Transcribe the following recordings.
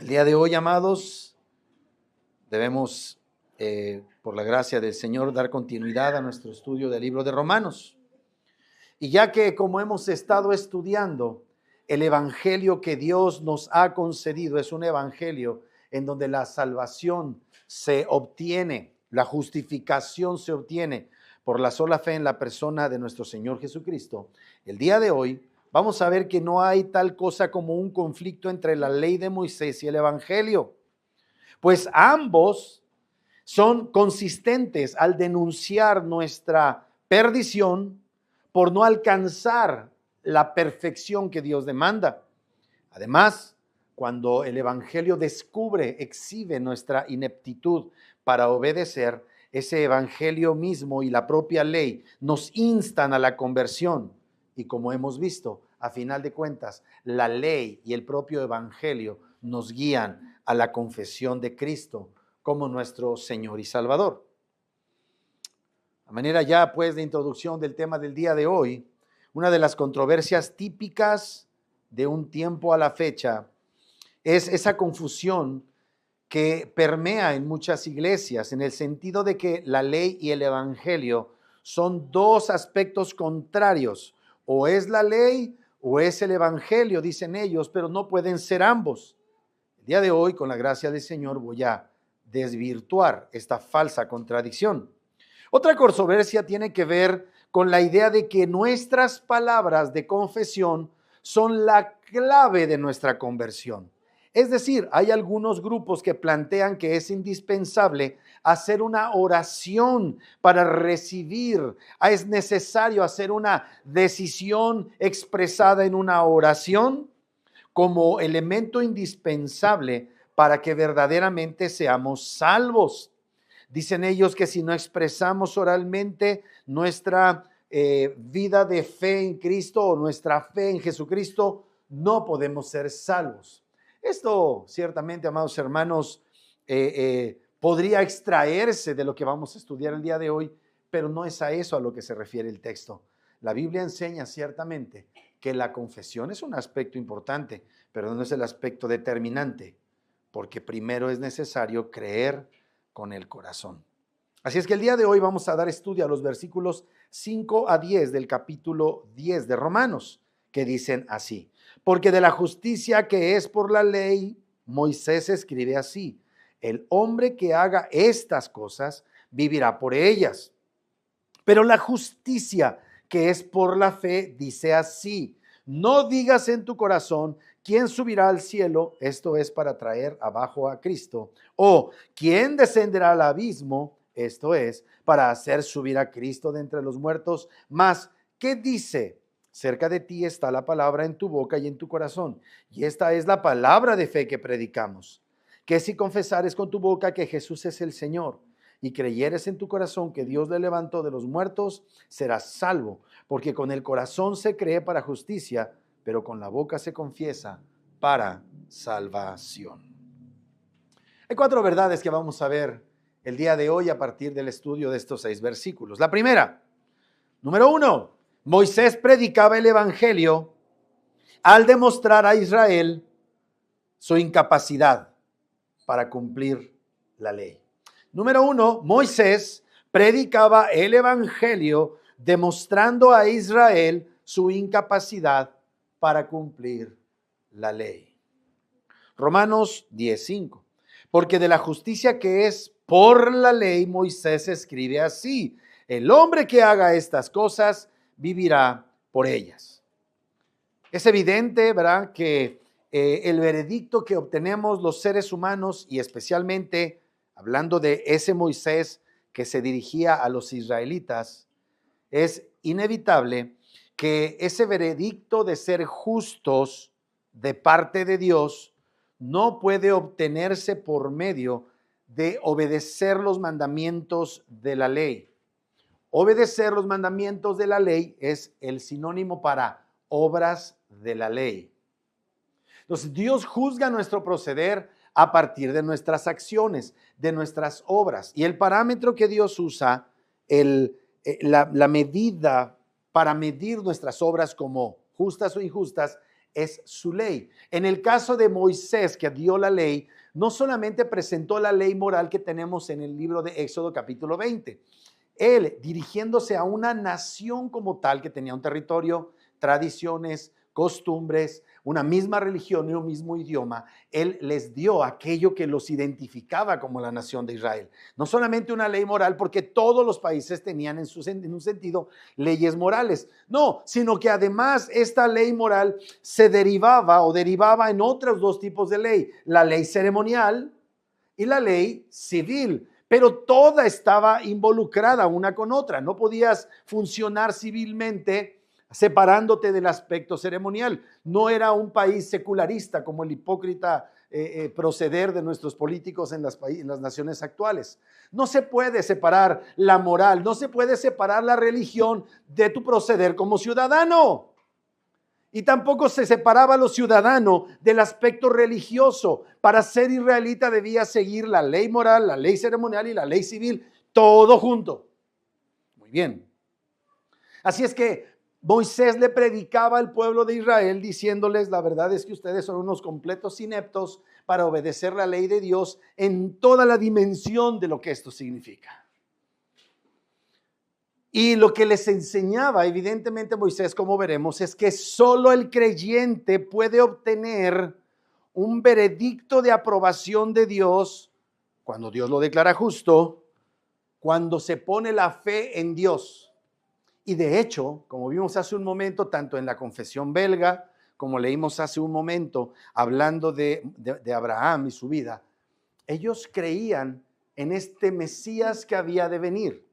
El día de hoy, amados, debemos, por la gracia del Señor, dar continuidad a nuestro estudio del libro de Romanos. Y ya que, como hemos estado estudiando, el evangelio que Dios nos ha concedido es un evangelio en donde la salvación se obtiene, la justificación se obtiene por la sola fe en la persona de nuestro Señor Jesucristo. El día de hoy vamos a ver que no hay tal cosa como un conflicto entre la ley de Moisés y el evangelio, pues ambos son consistentes al denunciar nuestra perdición por no alcanzar la perfección que Dios demanda. Además, cuando el evangelio exhibe nuestra ineptitud para obedecer, ese evangelio mismo y la propia ley nos instan a la conversión. Y como hemos visto, a final de cuentas, la ley y el propio evangelio nos guían a la confesión de Cristo como nuestro Señor y Salvador. A manera ya pues de introducción del tema del día de hoy, una de las controversias típicas de un tiempo a la fecha es esa confusión que permea en muchas iglesias, en el sentido de que la ley y el evangelio son dos aspectos contrarios. O es la ley o es el evangelio, dicen ellos, pero no pueden ser ambos. El día de hoy, con la gracia del Señor, voy a desvirtuar esta falsa contradicción. Otra controversia tiene que ver con la idea de que nuestras palabras de confesión son la clave de nuestra conversión. Es decir, hay algunos grupos que plantean que es indispensable hacer una oración para recibir. Es necesario hacer una decisión expresada en una oración como elemento indispensable para que verdaderamente seamos salvos. Dicen ellos que si no expresamos oralmente nuestra vida de fe en Cristo o nuestra fe en Jesucristo, no podemos ser salvos. Esto ciertamente, amados hermanos, podría extraerse de lo que vamos a estudiar el día de hoy, pero no es a eso a lo que se refiere el texto. La Biblia enseña ciertamente que la confesión es un aspecto importante, pero no es el aspecto determinante, porque primero es necesario creer con el corazón. Así es que el día de hoy vamos a dar estudio a los versículos 5 a 10 del capítulo 10 de Romanos, que dicen así: porque de la justicia que es por la ley, Moisés escribe así: el hombre que haga estas cosas vivirá por ellas. Pero la justicia que es por la fe dice así: no digas en tu corazón, ¿quién subirá al cielo? Esto es para traer abajo a Cristo. O ¿quién descenderá al abismo? Esto es para hacer subir a Cristo de entre los muertos. Mas, ¿qué dice? Cerca de ti está la palabra en tu boca y en tu corazón. Y esta es la palabra de fe que predicamos. Que si confesares con tu boca que Jesús es el Señor y creyeres en tu corazón que Dios le levantó de los muertos, serás salvo. Porque con el corazón se cree para justicia, pero con la boca se confiesa para salvación. Hay 4 verdades que vamos a ver el día de hoy a partir del estudio de estos 6 versículos. La primera, número 1, Moisés predicaba el evangelio al demostrar a Israel su incapacidad para cumplir la ley. Número 1, Moisés predicaba el evangelio demostrando a Israel su incapacidad para cumplir la ley. Romanos 10:5. Porque de la justicia que es por la ley, Moisés escribe así: el hombre que haga estas cosas vivirá por ellas. Es evidente, ¿verdad?, que el veredicto que obtenemos los seres humanos, y especialmente hablando de ese Moisés que se dirigía a los israelitas, es inevitable que ese veredicto de ser justos de parte de Dios no puede obtenerse por medio de obedecer los mandamientos de la ley. Obedecer los mandamientos de la ley es el sinónimo para obras de la ley. Entonces, Dios juzga nuestro proceder a partir de nuestras acciones, de nuestras obras. Y el parámetro que Dios usa, la medida para medir nuestras obras como justas o injustas, es su ley. En el caso de Moisés, que dio la ley, no solamente presentó la ley moral que tenemos en el libro de Éxodo capítulo 20. Él, dirigiéndose a una nación como tal, que tenía un territorio, tradiciones, costumbres, una misma religión y un mismo idioma, él les dio aquello que los identificaba como la nación de Israel. No solamente una ley moral, porque todos los países tenían en un sentido leyes morales, no, sino que además esta ley moral se derivaba en otros dos tipos de ley, la ley ceremonial y la ley civil. Pero toda estaba involucrada una con otra. No podías funcionar civilmente separándote del aspecto ceremonial. No era un país secularista como el hipócrita proceder de nuestros políticos en las naciones actuales. No se puede separar la moral, no se puede separar la religión de tu proceder como ciudadano. Y tampoco se separaba a los ciudadanos del aspecto religioso. Para ser israelita debía seguir la ley moral, la ley ceremonial y la ley civil, todo junto. Muy bien. Así es que Moisés le predicaba al pueblo de Israel diciéndoles: la verdad es que ustedes son unos completos ineptos para obedecer la ley de Dios en toda la dimensión de lo que esto significa. Y lo que les enseñaba, evidentemente, Moisés, como veremos, es que solo el creyente puede obtener un veredicto de aprobación de Dios cuando Dios lo declara justo, cuando se pone la fe en Dios. Y de hecho, como vimos hace un momento, tanto en la confesión belga, como leímos hace un momento, hablando de Abraham y su vida, ellos creían en este Mesías que había de venir.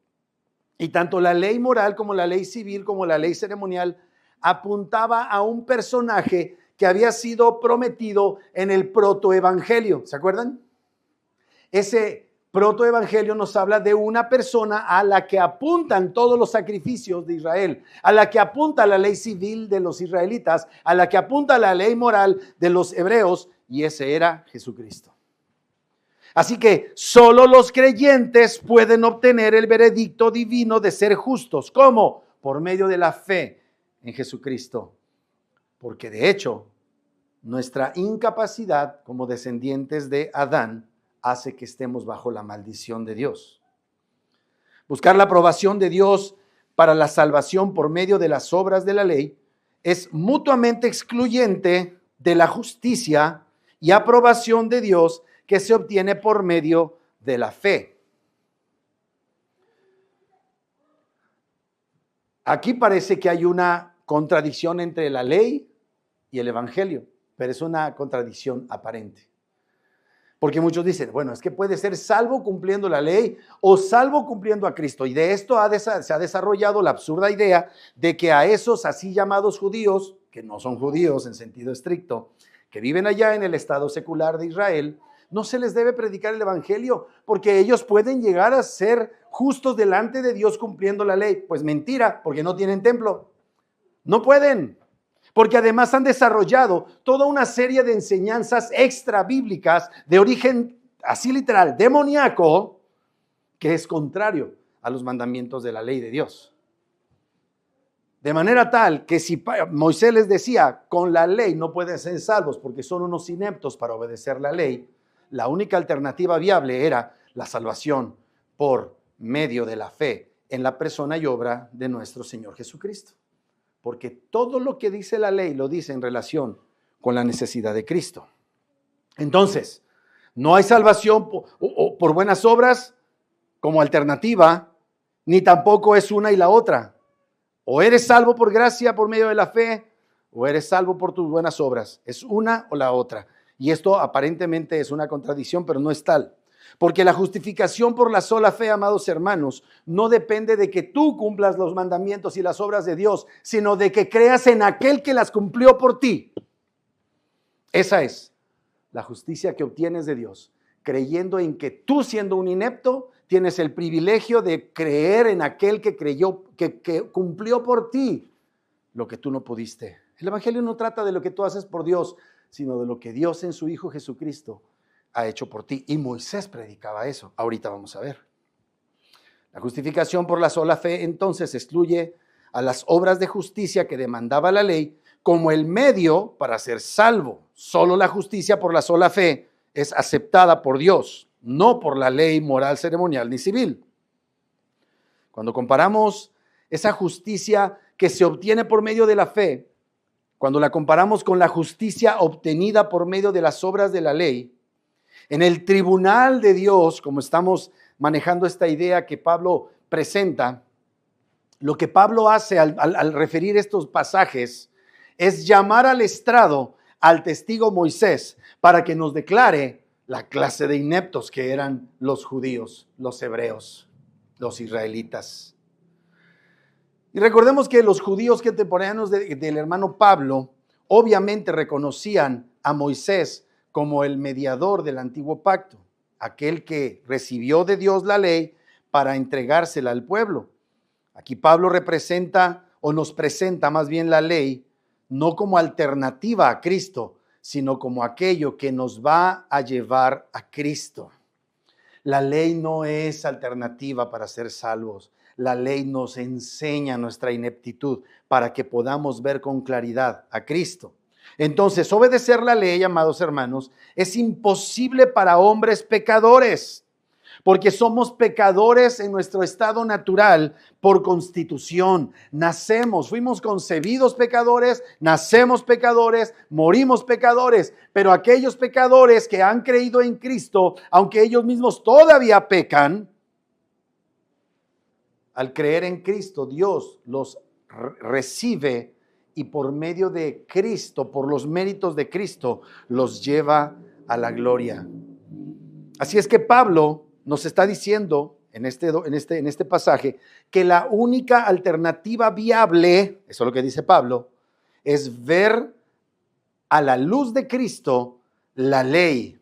Y tanto la ley moral como la ley civil como la ley ceremonial apuntaba a un personaje que había sido prometido en el protoevangelio. ¿Se acuerdan? Ese protoevangelio nos habla de una persona a la que apuntan todos los sacrificios de Israel, a la que apunta la ley civil de los israelitas, a la que apunta la ley moral de los hebreos, y ese era Jesucristo. Así que solo los creyentes pueden obtener el veredicto divino de ser justos. ¿Cómo? Por medio de la fe en Jesucristo. Porque de hecho, nuestra incapacidad como descendientes de Adán hace que estemos bajo la maldición de Dios. Buscar la aprobación de Dios para la salvación por medio de las obras de la ley es mutuamente excluyente de la justicia y aprobación de Dios que se obtiene por medio de la fe. Aquí parece que hay una contradicción entre la ley y el evangelio, pero es una contradicción aparente. Porque muchos dicen, bueno, es que puede ser salvo cumpliendo la ley o salvo cumpliendo a Cristo. Y de esto se ha desarrollado la absurda idea de que a esos así llamados judíos, que no son judíos en sentido estricto, que viven allá en el estado secular de Israel, no se les debe predicar el evangelio porque ellos pueden llegar a ser justos delante de Dios cumpliendo la ley. Pues mentira, porque no tienen templo. No pueden, porque además han desarrollado toda una serie de enseñanzas extra bíblicas de origen así literal, demoníaco, que es contrario a los mandamientos de la ley de Dios. De manera tal que si Moisés les decía, con la ley no pueden ser salvos porque son unos ineptos para obedecer la ley, la única alternativa viable era la salvación por medio de la fe en la persona y obra de nuestro Señor Jesucristo. Porque todo lo que dice la ley lo dice en relación con la necesidad de Cristo. Entonces, no hay salvación por buenas obras como alternativa, ni tampoco es una y la otra. O eres salvo por gracia por medio de la fe, o eres salvo por tus buenas obras. Es una o la otra. Y esto aparentemente es una contradicción, pero no es tal. Porque la justificación por la sola fe, amados hermanos, no depende de que tú cumplas los mandamientos y las obras de Dios, sino de que creas en aquel que las cumplió por ti. Esa es la justicia que obtienes de Dios, creyendo en que tú, siendo un inepto, tienes el privilegio de creer en aquel que creyó, que cumplió por ti lo que tú no pudiste. El evangelio no trata de lo que tú haces por Dios, sino de lo que Dios en su Hijo Jesucristo ha hecho por ti. Y Moisés predicaba eso. Ahorita vamos a ver. La justificación por la sola fe entonces excluye a las obras de justicia que demandaba la ley, como el medio para ser salvo. Solo la justicia por la sola fe es aceptada por Dios, no por la ley moral, ceremonial ni civil. Cuando comparamos esa justicia que se obtiene por medio de la fe, cuando la comparamos con la justicia obtenida por medio de las obras de la ley, en el tribunal de Dios, como estamos manejando esta idea que Pablo presenta, lo que Pablo hace al referir estos pasajes es llamar al estrado al testigo Moisés para que nos declare la clase de ineptos que eran los judíos, los hebreos, los israelitas. Y recordemos que los judíos contemporáneos del hermano Pablo obviamente reconocían a Moisés como el mediador del antiguo pacto, aquel que recibió de Dios la ley para entregársela al pueblo. Aquí Pablo representa o nos presenta más bien la ley no como alternativa a Cristo, sino como aquello que nos va a llevar a Cristo. La ley no es alternativa para ser salvos. La ley nos enseña nuestra ineptitud para que podamos ver con claridad a Cristo. Entonces, obedecer la ley, amados hermanos, es imposible para hombres pecadores, porque somos pecadores en nuestro estado natural por constitución. Nacemos, fuimos concebidos pecadores, nacemos pecadores, morimos pecadores, pero aquellos pecadores que han creído en Cristo, aunque ellos mismos todavía pecan, al creer en Cristo, Dios los recibe y por medio de Cristo, por los méritos de Cristo, los lleva a la gloria. Así es que Pablo nos está diciendo en este pasaje que la única alternativa viable, eso es lo que dice Pablo, es ver a la luz de Cristo la ley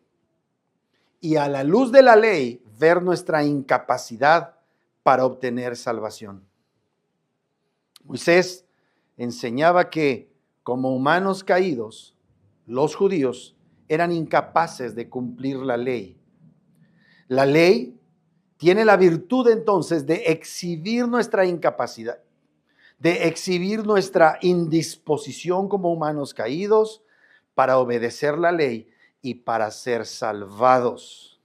y a la luz de la ley ver nuestra incapacidad para obtener salvación. Moisés enseñaba que como humanos caídos, los judíos eran incapaces de cumplir la ley. La ley tiene la virtud entonces de exhibir nuestra incapacidad, de exhibir nuestra indisposición como humanos caídos para obedecer la ley y para ser salvados.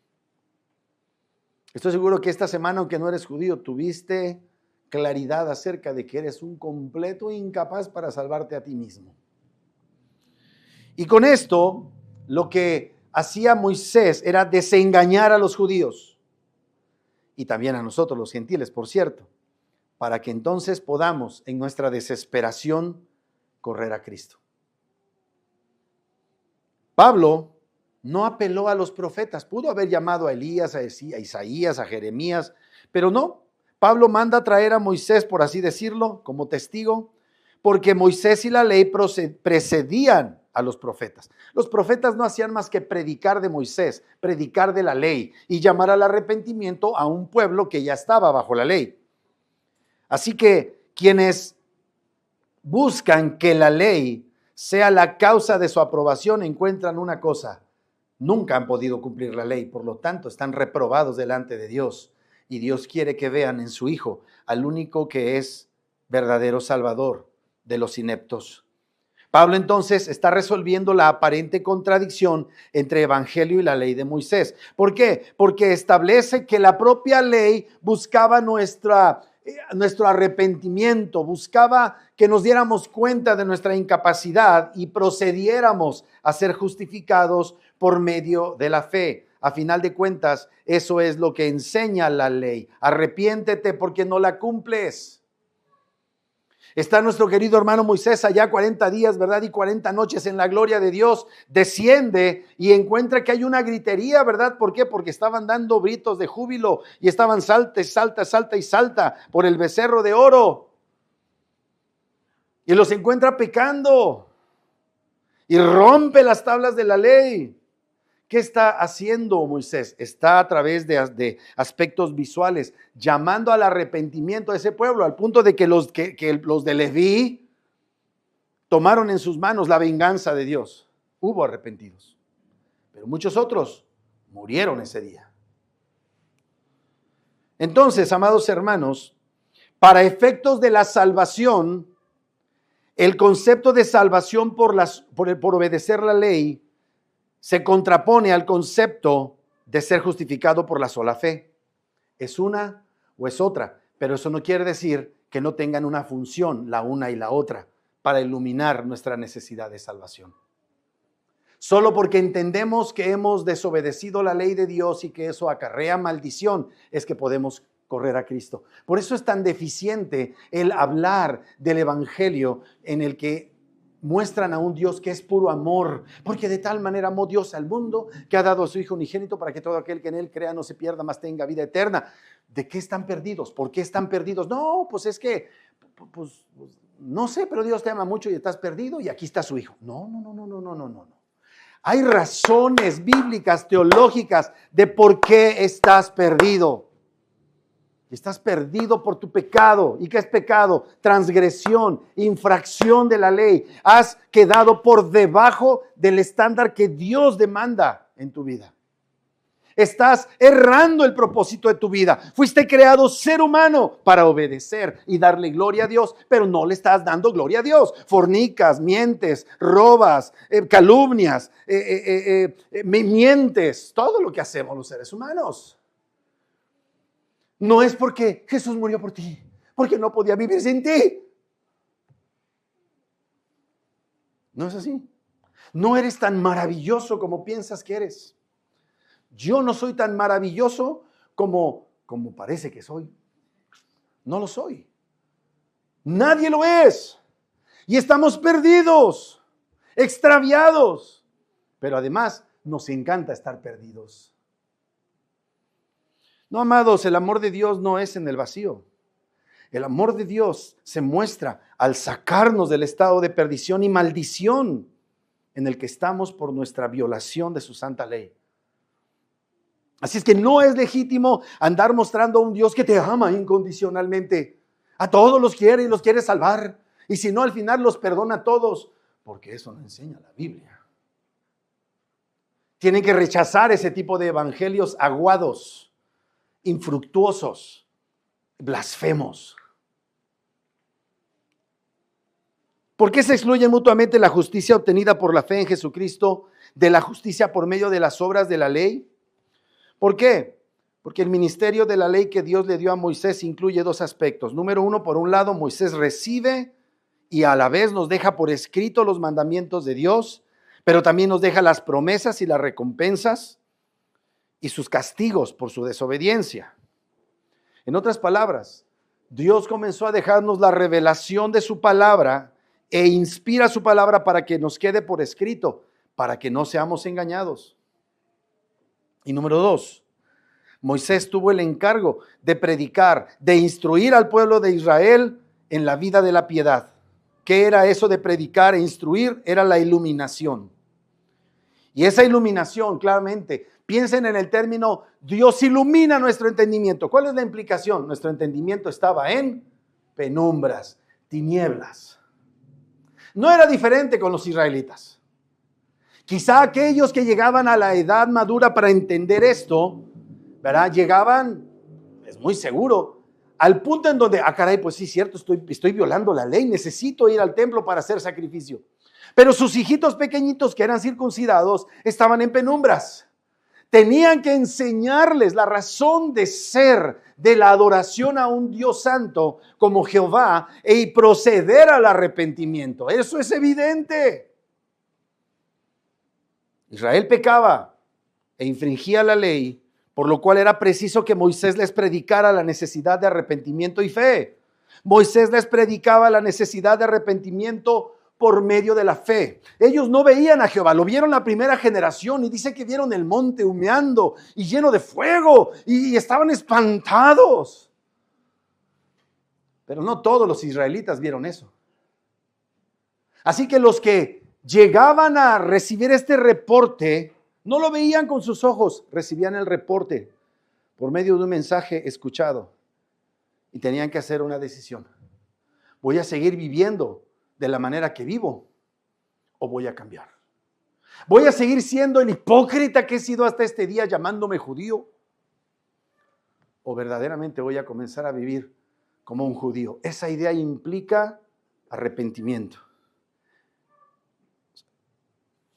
Estoy seguro que esta semana, aunque no eres judío, tuviste claridad acerca de que eres un completo incapaz para salvarte a ti mismo. Y con esto, lo que hacía Moisés era desengañar a los judíos y también a nosotros los gentiles, por cierto, para que entonces podamos en nuestra desesperación correr a Cristo. Pablo no apeló a los profetas, pudo haber llamado a Elías, a Isaías, a Jeremías, pero no. Pablo manda traer a Moisés, por así decirlo, como testigo, porque Moisés y la ley precedían a los profetas. Los profetas no hacían más que predicar de Moisés, predicar de la ley y llamar al arrepentimiento a un pueblo que ya estaba bajo la ley. Así que quienes buscan que la ley sea la causa de su aprobación encuentran una cosa: nunca han podido cumplir la ley, por lo tanto están reprobados delante de Dios. Y Dios quiere que vean en su Hijo al único que es verdadero Salvador de los ineptos. Pablo entonces está resolviendo la aparente contradicción entre Evangelio y la ley de Moisés. ¿Por qué? Porque establece que la propia ley buscaba nuestro arrepentimiento, buscaba que nos diéramos cuenta de nuestra incapacidad y procediéramos a ser justificados por medio de la fe. A final de cuentas, eso es lo que enseña la ley. Arrepiéntete porque no la cumples. Está nuestro querido hermano Moisés allá 40 días, ¿verdad? Y 40 noches en la gloria de Dios. Desciende y encuentra que hay una gritería, ¿verdad? ¿Por qué? Porque estaban dando gritos de júbilo y estaban salta, salta, salta y salta por el becerro de oro. Y los encuentra pecando y rompe las tablas de la ley. ¿Qué está haciendo Moisés? Está a través de aspectos visuales llamando al arrepentimiento a ese pueblo, al punto de que los de Leví tomaron en sus manos la venganza de Dios. Hubo arrepentidos, pero muchos otros murieron ese día. Entonces, amados hermanos, para efectos de la salvación, el concepto de salvación por obedecer la ley se contrapone al concepto de ser justificado por la sola fe. ¿Es una o es otra? Pero eso no quiere decir que no tengan una función, la una y la otra, para iluminar nuestra necesidad de salvación. Solo porque entendemos que hemos desobedecido la ley de Dios y que eso acarrea maldición, es que podemos correr a Cristo. Por eso es tan deficiente el hablar del evangelio en el que muestran a un Dios que es puro amor, porque de tal manera amó Dios al mundo que ha dado a su Hijo unigénito para que todo aquel que en él crea no se pierda, mas tenga vida eterna. ¿De qué están perdidos? ¿Por qué están perdidos? No, pues es que, pues, no sé, pero Dios te ama mucho y estás perdido y aquí está su Hijo. No. Hay razones bíblicas, teológicas de por qué estás perdido. Estás perdido por tu pecado. ¿Y qué es pecado? Transgresión, infracción de la ley. Has quedado por debajo del estándar que Dios demanda en tu vida. Estás errando el propósito de tu vida. Fuiste creado ser humano para obedecer y darle gloria a Dios, pero no le estás dando gloria a Dios. Fornicas, mientes, robas, calumnias, mientes, todo lo que hacemos los seres humanos. No es porque Jesús murió por ti, porque no podía vivir sin ti. No es así. No eres tan maravilloso como piensas que eres. Yo no soy tan maravilloso como parece que soy. No lo soy. Nadie lo es. Y estamos perdidos, extraviados. Pero además nos encanta estar perdidos. No, amados, el amor de Dios no es en el vacío. El amor de Dios se muestra al sacarnos del estado de perdición y maldición en el que estamos por nuestra violación de su santa ley. Así es que no es legítimo andar mostrando a un Dios que te ama incondicionalmente. A todos los quiere y los quiere salvar. Y si no, al final los perdona a todos. Porque eso no enseña la Biblia. Tienen que rechazar ese tipo de evangelios aguados, infructuosos, blasfemos. ¿Por qué se excluye mutuamente la justicia obtenida por la fe en Jesucristo de la justicia por medio de las obras de la ley? ¿Por qué? Porque el ministerio de la ley que Dios le dio a Moisés incluye dos aspectos. Número uno, por un lado, Moisés recibe y a la vez nos deja por escrito los mandamientos de Dios, pero también nos deja las promesas y las recompensas y sus castigos por su desobediencia. En otras palabras, Dios comenzó a dejarnos la revelación de su palabra e inspira su palabra para que nos quede por escrito, para que no seamos engañados. Y número dos, Moisés tuvo el encargo de predicar, de instruir al pueblo de Israel en la vida de la piedad. ¿Qué era eso de predicar e instruir? Era la iluminación. Y esa iluminación, claramente, piensen en el término, Dios ilumina nuestro entendimiento. ¿Cuál es la implicación? Nuestro entendimiento estaba en penumbras, tinieblas. No era diferente con los israelitas. Quizá aquellos que llegaban a la edad madura para entender esto, ¿verdad? Llegaban, es muy seguro, al punto en donde, caray, pues sí, cierto, estoy violando la ley, necesito ir al templo para hacer sacrificio. Pero sus hijitos pequeñitos que eran circuncidados estaban en penumbras. Tenían que enseñarles la razón de ser de la adoración a un Dios santo como Jehová y proceder al arrepentimiento. Eso es evidente. Israel pecaba e infringía la ley, por lo cual era preciso que Moisés les predicara la necesidad de arrepentimiento y fe. Moisés les predicaba la necesidad de arrepentimiento por medio de la fe. Ellos no veían a Jehová, lo vieron la primera generación y dice que vieron el monte humeando y lleno de fuego y estaban espantados. Pero no todos los israelitas vieron eso. Así que los que llegaban a recibir este reporte, no lo veían con sus ojos, recibían el reporte por medio de un mensaje escuchado y tenían que hacer una decisión. ¿Voy a seguir viviendo de la manera que vivo o voy a cambiar? ¿Voy a seguir siendo el hipócrita que he sido hasta este día llamándome judío? ¿O verdaderamente voy a comenzar a vivir como un judío? Esa idea implica arrepentimiento.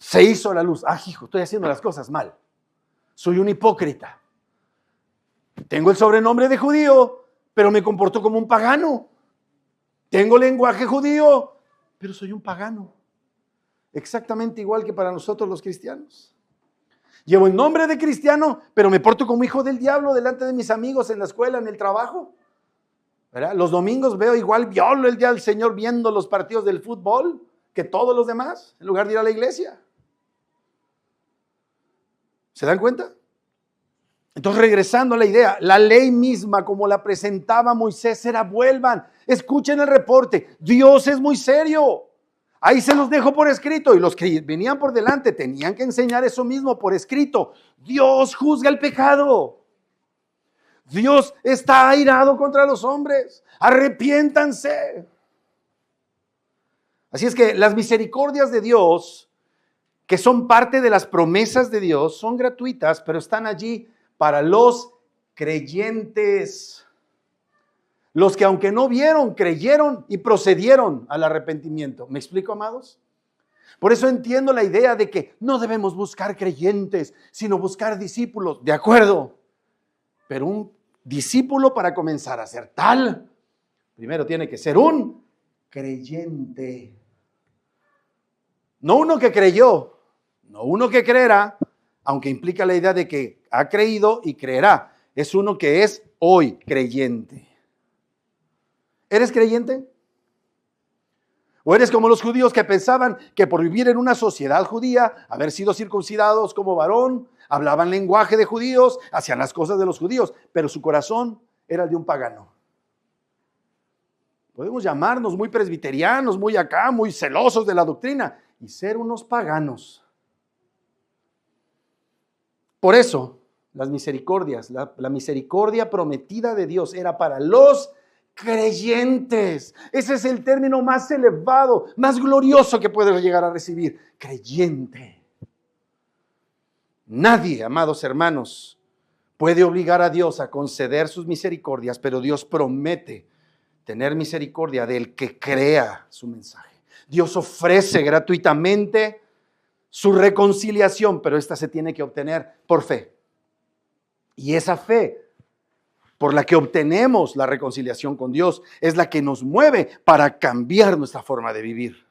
Se hizo la luz. Hijo, estoy haciendo las cosas mal. Soy un hipócrita. Tengo el sobrenombre de judío, pero me comporto como un pagano. Tengo lenguaje judío, pero soy un pagano. Exactamente igual que para nosotros los cristianos. Llevo el nombre de cristiano, pero me porto como hijo del diablo delante de mis amigos en la escuela, en el trabajo. ¿Verdad? Los domingos veo igual, violo el día del Señor viendo los partidos del fútbol que todos los demás, en lugar de ir a la iglesia. ¿Se dan cuenta? Entonces, regresando a la idea, la ley misma como la presentaba Moisés era: vuelvan, escuchen el reporte, Dios es muy serio. Ahí se los dejo por escrito, y los que venían por delante tenían que enseñar eso mismo por escrito. Dios juzga el pecado. Dios está airado contra los hombres. Arrepiéntanse. Así es que las misericordias de Dios, que son parte de las promesas de Dios, son gratuitas, pero están allí para los creyentes. Los que, aunque no vieron, creyeron y procedieron al arrepentimiento. ¿Me explico, amados? Por eso entiendo la idea de que no debemos buscar creyentes, sino buscar discípulos. De acuerdo. Pero un discípulo, para comenzar a ser tal, primero tiene que ser un creyente. No uno que creyó, no uno que creerá, aunque implica la idea de que ha creído y creerá. Es uno que es hoy creyente. ¿Eres creyente? ¿O eres como los judíos que pensaban que por vivir en una sociedad judía, haber sido circuncidados como varón, hablaban lenguaje de judíos, hacían las cosas de los judíos, pero su corazón era el de un pagano? Podemos llamarnos muy presbiterianos, muy acá, muy celosos de la doctrina y ser unos paganos. Por eso, las misericordias, la misericordia prometida de Dios era para los creyentes. Ese es el término más elevado, más glorioso que puedes llegar a recibir. Creyente. Nadie, amados hermanos, puede obligar a Dios a conceder sus misericordias, pero Dios promete tener misericordia del que crea su mensaje. Dios ofrece gratuitamente su reconciliación, pero esta se tiene que obtener por fe. Y esa fe por la que obtenemos la reconciliación con Dios es la que nos mueve para cambiar nuestra forma de vivir.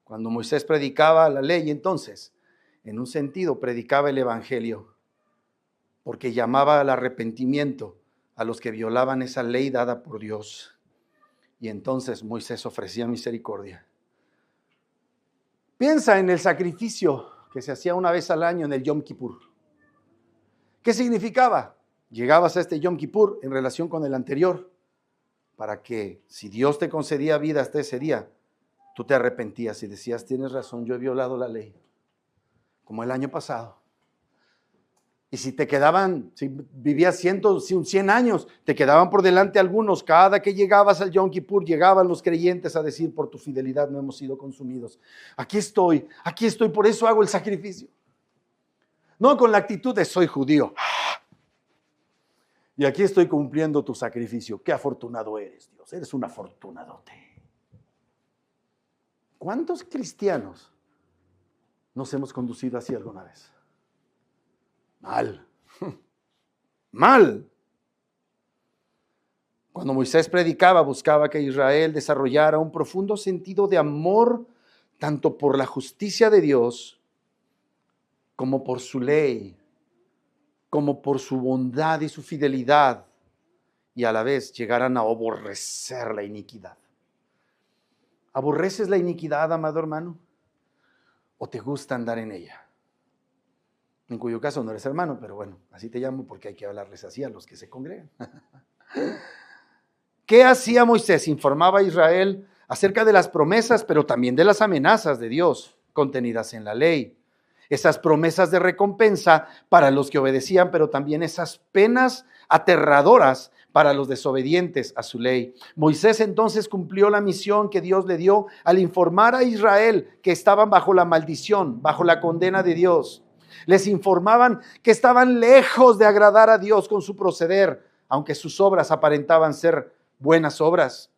Cuando Moisés predicaba la ley, entonces, en un sentido, predicaba el evangelio, porque llamaba al arrepentimiento a los que violaban esa ley dada por Dios. Y entonces Moisés ofrecía misericordia. Piensa en el sacrificio que se hacía una vez al año en el Yom Kippur. ¿Qué significaba? Llegabas a este Yom Kippur en relación con el anterior, para que si Dios te concedía vida hasta ese día, tú te arrepentías y decías: tienes razón, yo he violado la ley, como el año pasado. Y si te quedaban, si vivías 100 años, te quedaban por delante algunos. Cada que llegabas al Yom Kippur, llegaban los creyentes a decir: por tu fidelidad no hemos sido consumidos. Aquí estoy, por eso hago el sacrificio. No con la actitud de soy judío. Y aquí estoy cumpliendo tu sacrificio. Qué afortunado eres, Dios. Eres un afortunadote. ¿Cuántos cristianos nos hemos conducido así alguna vez? Mal. Mal. Cuando Moisés predicaba, buscaba que Israel desarrollara un profundo sentido de amor, tanto por la justicia de Dios, como por su ley, como por su bondad y su fidelidad, y a la vez llegaran a aborrecer la iniquidad. ¿Aborreces la iniquidad, amado hermano? ¿O te gusta andar en ella? En cuyo caso no eres hermano, pero bueno, así te llamo porque hay que hablarles así a los que se congregan. ¿Qué hacía Moisés? Informaba a Israel acerca de las promesas, pero también de las amenazas de Dios contenidas en la ley. Esas promesas de recompensa para los que obedecían, pero también esas penas aterradoras para los desobedientes a su ley. Moisés entonces cumplió la misión que Dios le dio al informar a Israel que estaban bajo la maldición, bajo la condena de Dios. Les informaban que estaban lejos de agradar a Dios con su proceder, aunque sus obras aparentaban ser buenas obras.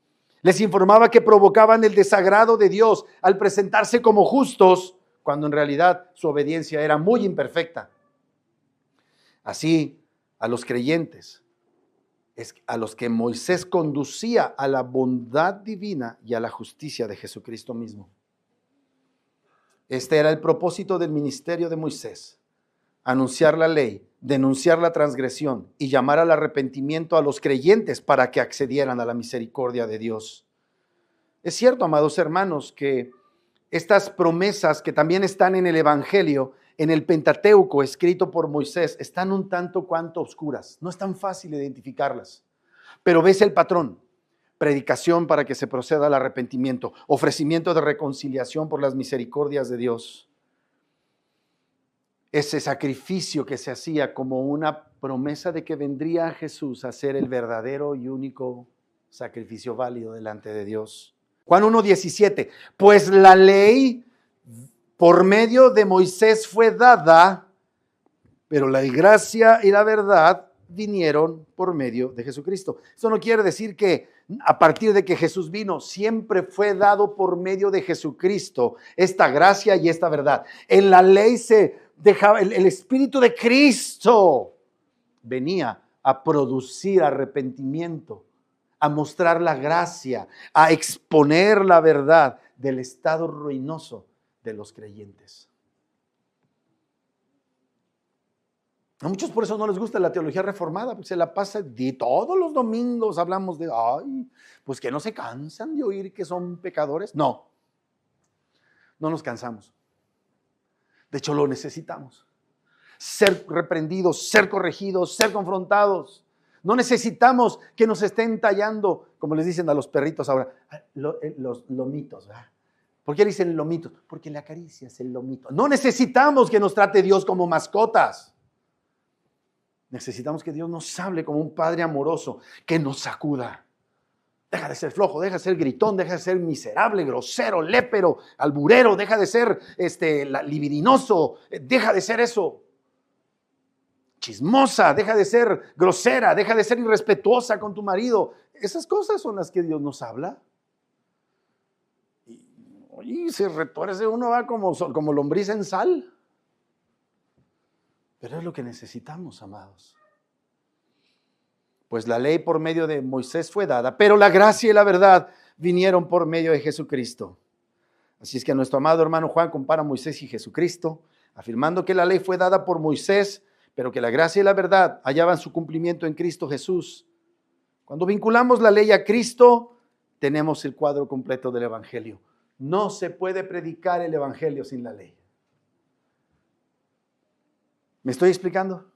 Les informaba que provocaban el desagrado de Dios al presentarse como justos cuando en realidad su obediencia era muy imperfecta. Así, a los creyentes, a los que Moisés conducía a la bondad divina y a la justicia de Jesucristo mismo. Este era el propósito del ministerio de Moisés: anunciar la ley, denunciar la transgresión y llamar al arrepentimiento a los creyentes para que accedieran a la misericordia de Dios. Es cierto, amados hermanos, que estas promesas que también están en el Evangelio, en el Pentateuco escrito por Moisés, están un tanto cuanto oscuras. No es tan fácil identificarlas, pero ves el patrón: predicación para que se proceda al arrepentimiento, ofrecimiento de reconciliación por las misericordias de Dios. Ese sacrificio que se hacía como una promesa de que vendría Jesús a ser el verdadero y único sacrificio válido delante de Dios. Juan 1:17, pues la ley por medio de Moisés fue dada, pero la gracia y la verdad vinieron por medio de Jesucristo. Eso no quiere decir que a partir de que Jesús vino, siempre fue dado por medio de Jesucristo esta gracia y esta verdad. En la ley se dejaba, el Espíritu de Cristo venía a producir arrepentimiento, a mostrar la gracia, a exponer la verdad del estado ruinoso de los creyentes. A muchos por eso no les gusta la teología reformada, porque se la pasa todos los domingos hablamos de, pues que no se cansan de oír que son pecadores. No nos cansamos. De hecho, lo necesitamos. Ser reprendidos, ser corregidos, ser confrontados. No necesitamos que nos estén tallando, como les dicen a los perritos ahora, los lomitos, ¿verdad? ¿Por qué dicen lomitos? Porque le acaricias el lomito. No necesitamos que nos trate Dios como mascotas. Necesitamos que Dios nos hable como un padre amoroso, que nos sacuda. Deja de ser flojo, deja de ser gritón, deja de ser miserable, grosero, lépero, alburero, deja de ser libidinoso, deja de ser eso. Chismosa, deja de ser grosera, deja de ser irrespetuosa con tu marido. Esas cosas son las que Dios nos habla. Y se retuerce uno, va como lombriz en sal. Pero es lo que necesitamos, amados. Pues la ley por medio de Moisés fue dada, pero la gracia y la verdad vinieron por medio de Jesucristo. Así es que nuestro amado hermano Juan compara a Moisés y Jesucristo, afirmando que la ley fue dada por Moisés, pero que la gracia y la verdad hallaban su cumplimiento en Cristo Jesús. Cuando vinculamos la ley a Cristo, tenemos el cuadro completo del Evangelio. No se puede predicar el Evangelio sin la ley. ¿Me estoy explicando?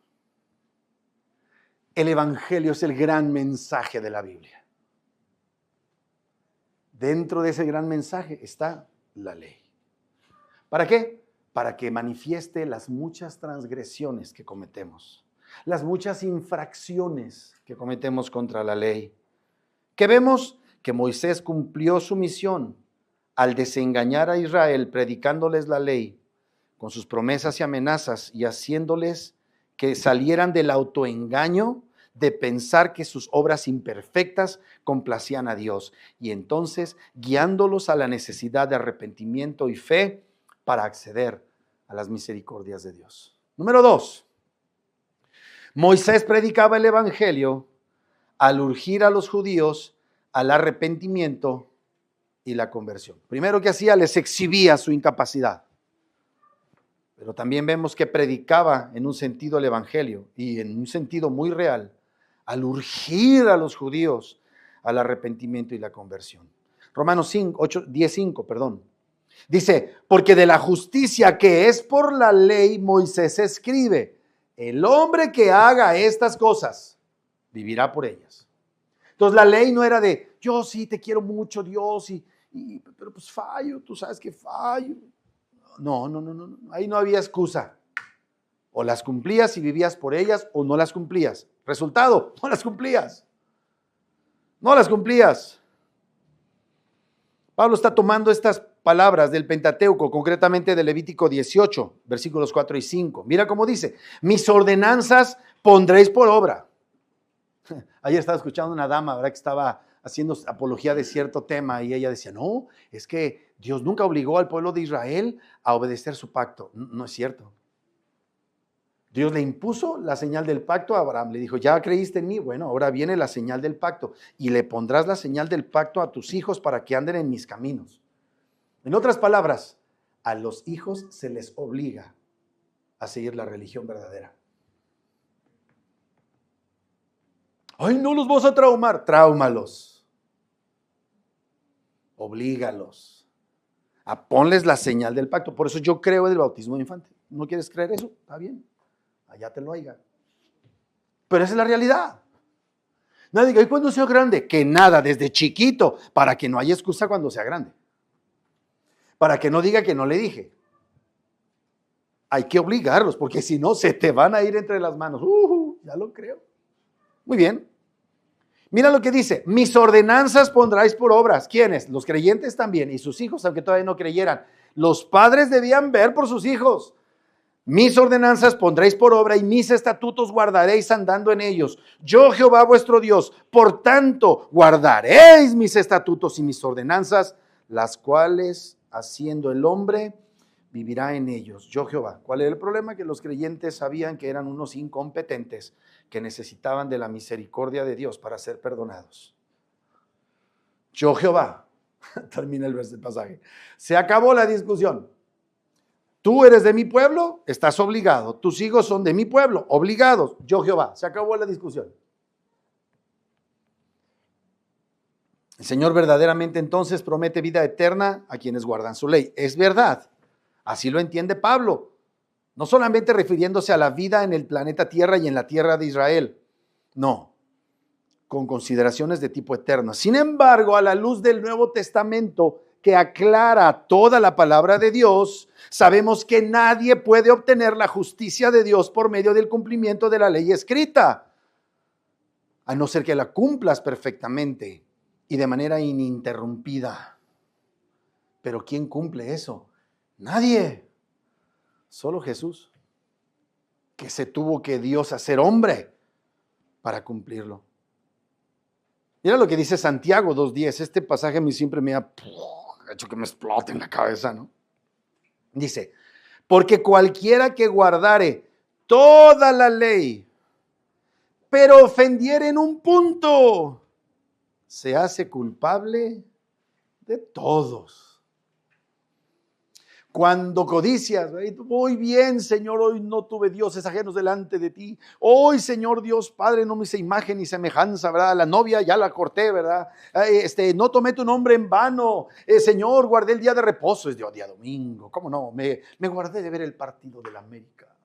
El Evangelio es el gran mensaje de la Biblia. Dentro de ese gran mensaje está la ley. ¿Para qué? Para que manifieste las muchas transgresiones que cometemos, las muchas infracciones que cometemos contra la ley. Que vemos que Moisés cumplió su misión al desengañar a Israel predicándoles la ley con sus promesas y amenazas y haciéndoles que salieran del autoengaño de pensar que sus obras imperfectas complacían a Dios, y entonces guiándolos a la necesidad de arrepentimiento y fe para acceder a las misericordias de Dios. Número 2, Moisés predicaba el Evangelio al urgir a los judíos al arrepentimiento y la conversión. Primero que hacía, les exhibía su incapacidad. Pero también vemos que predicaba en un sentido el Evangelio y en un sentido muy real al urgir a los judíos al arrepentimiento y la conversión. Romanos 10:5, dice, porque de la justicia que es por la ley Moisés escribe, el hombre que haga estas cosas vivirá por ellas. Entonces la ley no era de, yo sí te quiero mucho Dios, pero pues fallo, tú sabes que fallo. No, ahí no había excusa. O las cumplías y vivías por ellas o no las cumplías. Resultado, no las cumplías. No las cumplías. Pablo está tomando estas palabras del Pentateuco, concretamente de Levítico 18, versículos 4 y 5. Mira cómo dice, mis ordenanzas pondréis por obra. Ayer estaba escuchando una dama, ¿verdad?, que estaba haciendo apología de cierto tema y ella decía, no, es que Dios nunca obligó al pueblo de Israel a obedecer su pacto. No es cierto. Dios le impuso la señal del pacto a Abraham. Le dijo, ya creíste en mí, bueno, ahora viene la señal del pacto. Y le pondrás la señal del pacto a tus hijos para que anden en mis caminos. En otras palabras, a los hijos se les obliga a seguir la religión verdadera. Ay, no los vas a traumar. Tráumalos. Oblígalos. Ponles la señal del pacto. Por eso yo creo en el bautismo de infante. ¿No quieres creer eso? Está bien. Allá te lo oiga. Pero esa es la realidad. Nadie diga, ¿y cuándo sea grande? Que nada, desde chiquito, para que no haya excusa cuando sea grande. Para que no diga que no le dije. Hay que obligarlos, porque si no, se te van a ir entre las manos. Ya lo creo. Muy bien. Mira lo que dice, mis ordenanzas pondráis por obras. ¿Quiénes? Los creyentes también, y sus hijos, aunque todavía no creyeran. Los padres debían ver por sus hijos. Mis ordenanzas pondréis por obra y mis estatutos guardaréis andando en ellos. Yo, Jehová vuestro Dios, por tanto, guardaréis mis estatutos y mis ordenanzas, las cuales, haciendo el hombre, vivirá en ellos. Yo, Jehová. ¿Cuál era el problema? Que los creyentes sabían que eran unos incompetentes, que necesitaban de la misericordia de Dios para ser perdonados. Yo, Jehová. Termina el pasaje. Se acabó la discusión. Tú eres de mi pueblo, estás obligado. Tus hijos son de mi pueblo, obligados. Yo, Jehová. Se acabó la discusión. El Señor verdaderamente entonces promete vida eterna a quienes guardan su ley. Es verdad. Así lo entiende Pablo. No solamente refiriéndose a la vida en el planeta Tierra y en la tierra de Israel. No. Con consideraciones de tipo eterno. Sin embargo, a la luz del Nuevo Testamento, que aclara toda la palabra de Dios, sabemos que nadie puede obtener la justicia de Dios por medio del cumplimiento de la ley escrita, a no ser que la cumplas perfectamente y de manera ininterrumpida. Pero ¿quién cumple eso? Nadie. Solo Jesús, que se tuvo que Dios hacer hombre para cumplirlo. Mira lo que dice Santiago 2:10. Este pasaje a mí siempre me ha hecho que me explote en la cabeza, ¿no? Dice, porque cualquiera que guardare toda la ley, pero ofendiere en un punto, se hace culpable de todos. Cuando codicias, muy bien, Señor, hoy no tuve dioses ajenos delante de ti. Hoy, Señor Dios Padre, no me hice imagen ni semejanza, ¿verdad? La novia ya la corté, ¿verdad? No tomé tu nombre en vano. Señor, guardé el día de reposo, es día domingo. ¿Cómo no? Me guardé de ver el partido de la América.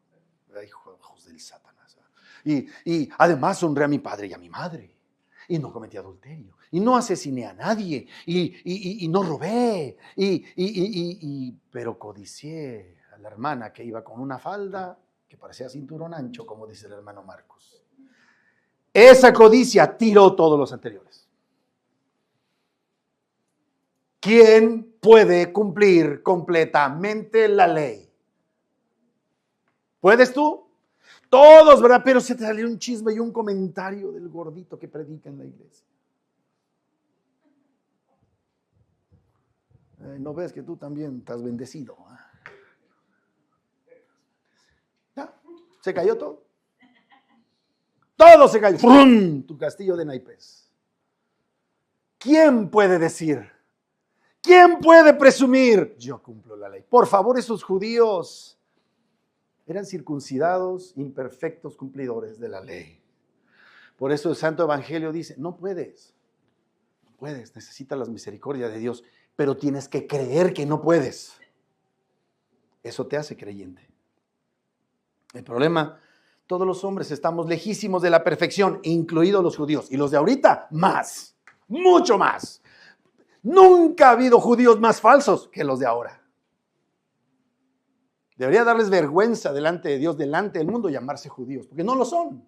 Hijos del Satanás. Y además honré a mi padre y a mi madre. Y no cometí adulterio. Y no asesiné a nadie. Y no robé. Pero codicié a la hermana que iba con una falda que parecía cinturón ancho, como dice el hermano Marcos. Esa codicia tiró todos los anteriores. ¿Quién puede cumplir completamente la ley? ¿Puedes tú? Todos, ¿verdad? Pero se te salió un chisme y un comentario del gordito que predica en la iglesia. ¿No ves que tú también estás bendecido? ¿Ya? ¿Se cayó todo? Todo se cayó. ¡Frum! Tu castillo de naipes. ¿Quién puede decir? ¿Quién puede presumir? Yo cumplo la ley. Por favor, esos judíos eran circuncidados, imperfectos cumplidores de la ley. Por eso el Santo Evangelio dice, no puedes, necesitas la misericordia de Dios, pero tienes que creer que no puedes. Eso te hace creyente. El problema, todos los hombres estamos lejísimos de la perfección, incluidos los judíos, y los de ahorita, más, mucho más. Nunca ha habido judíos más falsos que los de ahora. Debería darles vergüenza delante de Dios, delante del mundo, llamarse judíos, porque no lo son.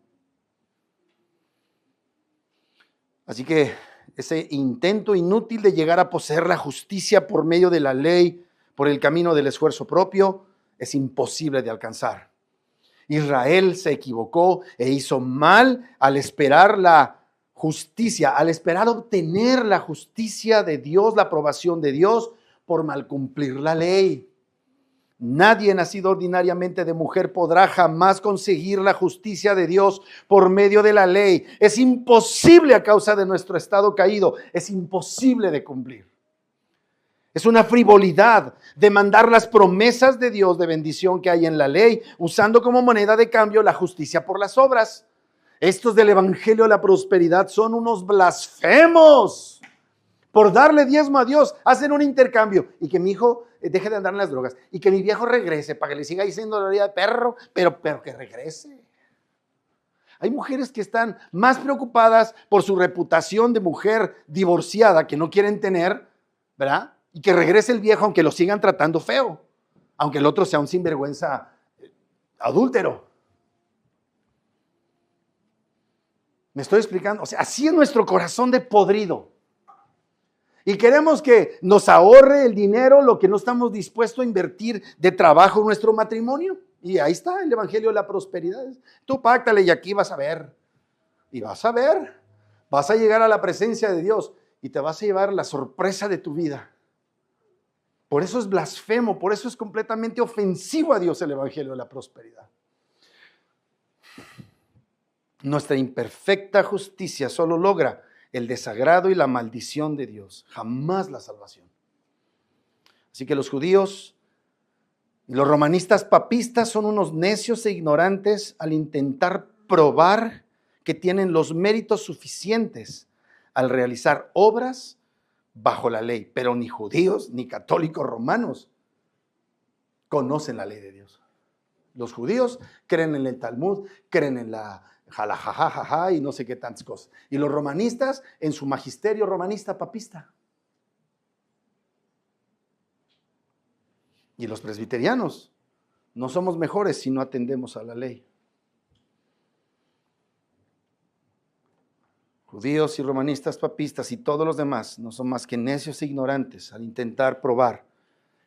Así que ese intento inútil de llegar a poseer la justicia por medio de la ley, por el camino del esfuerzo propio, es imposible de alcanzar. Israel se equivocó e hizo mal al esperar la justicia, al esperar obtener la justicia de Dios, la aprobación de Dios, por mal cumplir la ley. Nadie nacido ordinariamente de mujer podrá jamás conseguir la justicia de Dios por medio de la ley. Es imposible a causa de nuestro estado caído. Es imposible de cumplir. Es una frivolidad demandar las promesas de Dios de bendición que hay en la ley, usando como moneda de cambio la justicia por las obras. Estos del Evangelio de la Prosperidad son unos blasfemos. Por darle diezmo a Dios, hacen un intercambio. Y que mi hijo deje de andar en las drogas. Y que mi viejo regrese para que le siga diciendo la vida de perro, pero que regrese. Hay mujeres que están más preocupadas por su reputación de mujer divorciada que no quieren tener, ¿verdad? Y que regrese el viejo aunque lo sigan tratando feo. Aunque el otro sea un sinvergüenza adúltero. ¿Me estoy explicando? O sea, así es nuestro corazón de podrido. Y queremos que nos ahorre el dinero, lo que no estamos dispuestos a invertir de trabajo en nuestro matrimonio. Y ahí está el Evangelio de la Prosperidad. Tú páctale y aquí vas a ver. Y vas a ver. Vas a llegar a la presencia de Dios y te vas a llevar la sorpresa de tu vida. Por eso es blasfemo, por eso es completamente ofensivo a Dios el Evangelio de la Prosperidad. Nuestra imperfecta justicia solo logra el desagrado y la maldición de Dios, jamás la salvación. Así que los judíos y los romanistas papistas son unos necios e ignorantes al intentar probar que tienen los méritos suficientes al realizar obras bajo la ley. Pero ni judíos ni católicos romanos conocen la ley de Dios. Los judíos creen en el Talmud, creen en la jalajajaja y no sé qué tantas cosas. Y los romanistas en su magisterio romanista papista. Y los presbiterianos no somos mejores si no atendemos a la ley. Judíos y romanistas papistas y todos los demás no son más que necios e ignorantes al intentar probar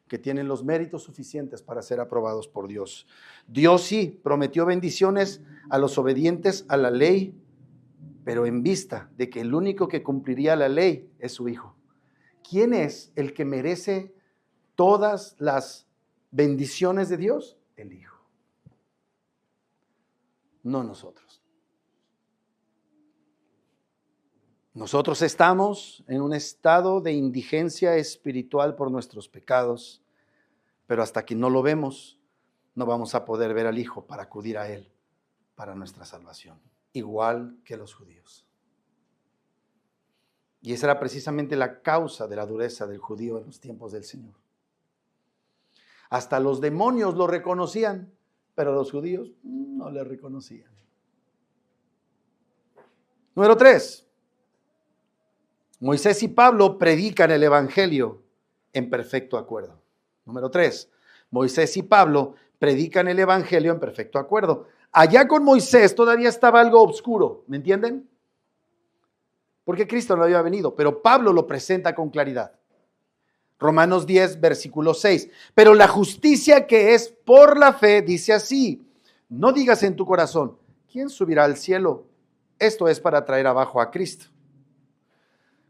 que tienen los méritos suficientes para ser aprobados por Dios. Dios sí prometió bendiciones a los obedientes a la ley, pero en vista de que el único que cumpliría la ley es su Hijo. ¿Quién es el que merece todas las bendiciones de Dios? El Hijo. No nosotros. Nosotros estamos en un estado de indigencia espiritual por nuestros pecados, pero hasta que no lo vemos, no vamos a poder ver al Hijo para acudir a Él para nuestra salvación, igual que los judíos. Y esa era precisamente la causa de la dureza del judío en los tiempos del Señor. Hasta los demonios lo reconocían, pero los judíos no le reconocían. Número 3. Moisés y Pablo predican el Evangelio en perfecto acuerdo. Número 3. Moisés y Pablo predican el Evangelio en perfecto acuerdo. Allá con Moisés todavía estaba algo oscuro, ¿me entienden? Porque Cristo no había venido, pero Pablo lo presenta con claridad. Romanos 10, versículo 6. Pero la justicia que es por la fe dice así: no digas en tu corazón, ¿quién subirá al cielo? Esto es para traer abajo a Cristo.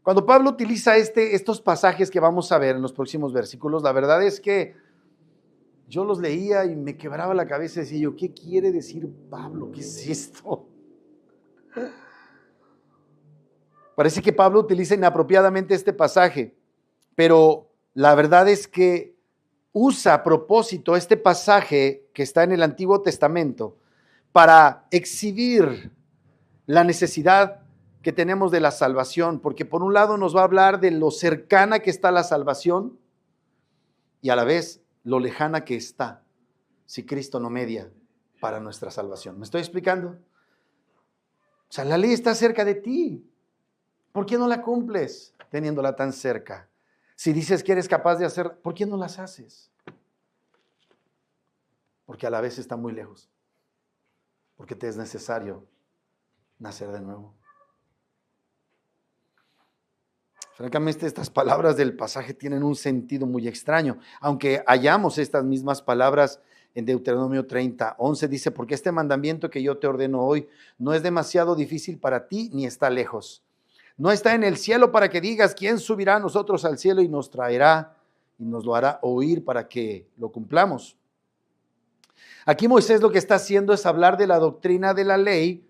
Cuando Pablo utiliza estos pasajes que vamos a ver en los próximos versículos, la verdad es que yo los leía y me quebraba la cabeza y decía yo, ¿qué quiere decir Pablo? ¿Qué es esto? Parece que Pablo utiliza inapropiadamente este pasaje, pero la verdad es que usa a propósito este pasaje que está en el Antiguo Testamento para exhibir la necesidad que tenemos de la salvación, porque por un lado nos va a hablar de lo cercana que está la salvación y a la vez lo lejana que está si Cristo no media para nuestra salvación. ¿Me estoy explicando? O sea, la ley está cerca de ti. ¿Por qué no la cumples teniéndola tan cerca? Si dices que eres capaz de hacer, ¿por qué no las haces? Porque a la vez está muy lejos. Porque te es necesario nacer de nuevo. Francamente, estas palabras del pasaje tienen un sentido muy extraño, aunque hallamos estas mismas palabras en Deuteronomio 30, 11 dice, porque este mandamiento que yo te ordeno hoy no es demasiado difícil para ti ni está lejos. No está en el cielo para que digas, ¿quién subirá a nosotros al cielo y nos traerá y nos lo hará oír para que lo cumplamos. Aquí Moisés lo que está haciendo es hablar de la doctrina de la ley,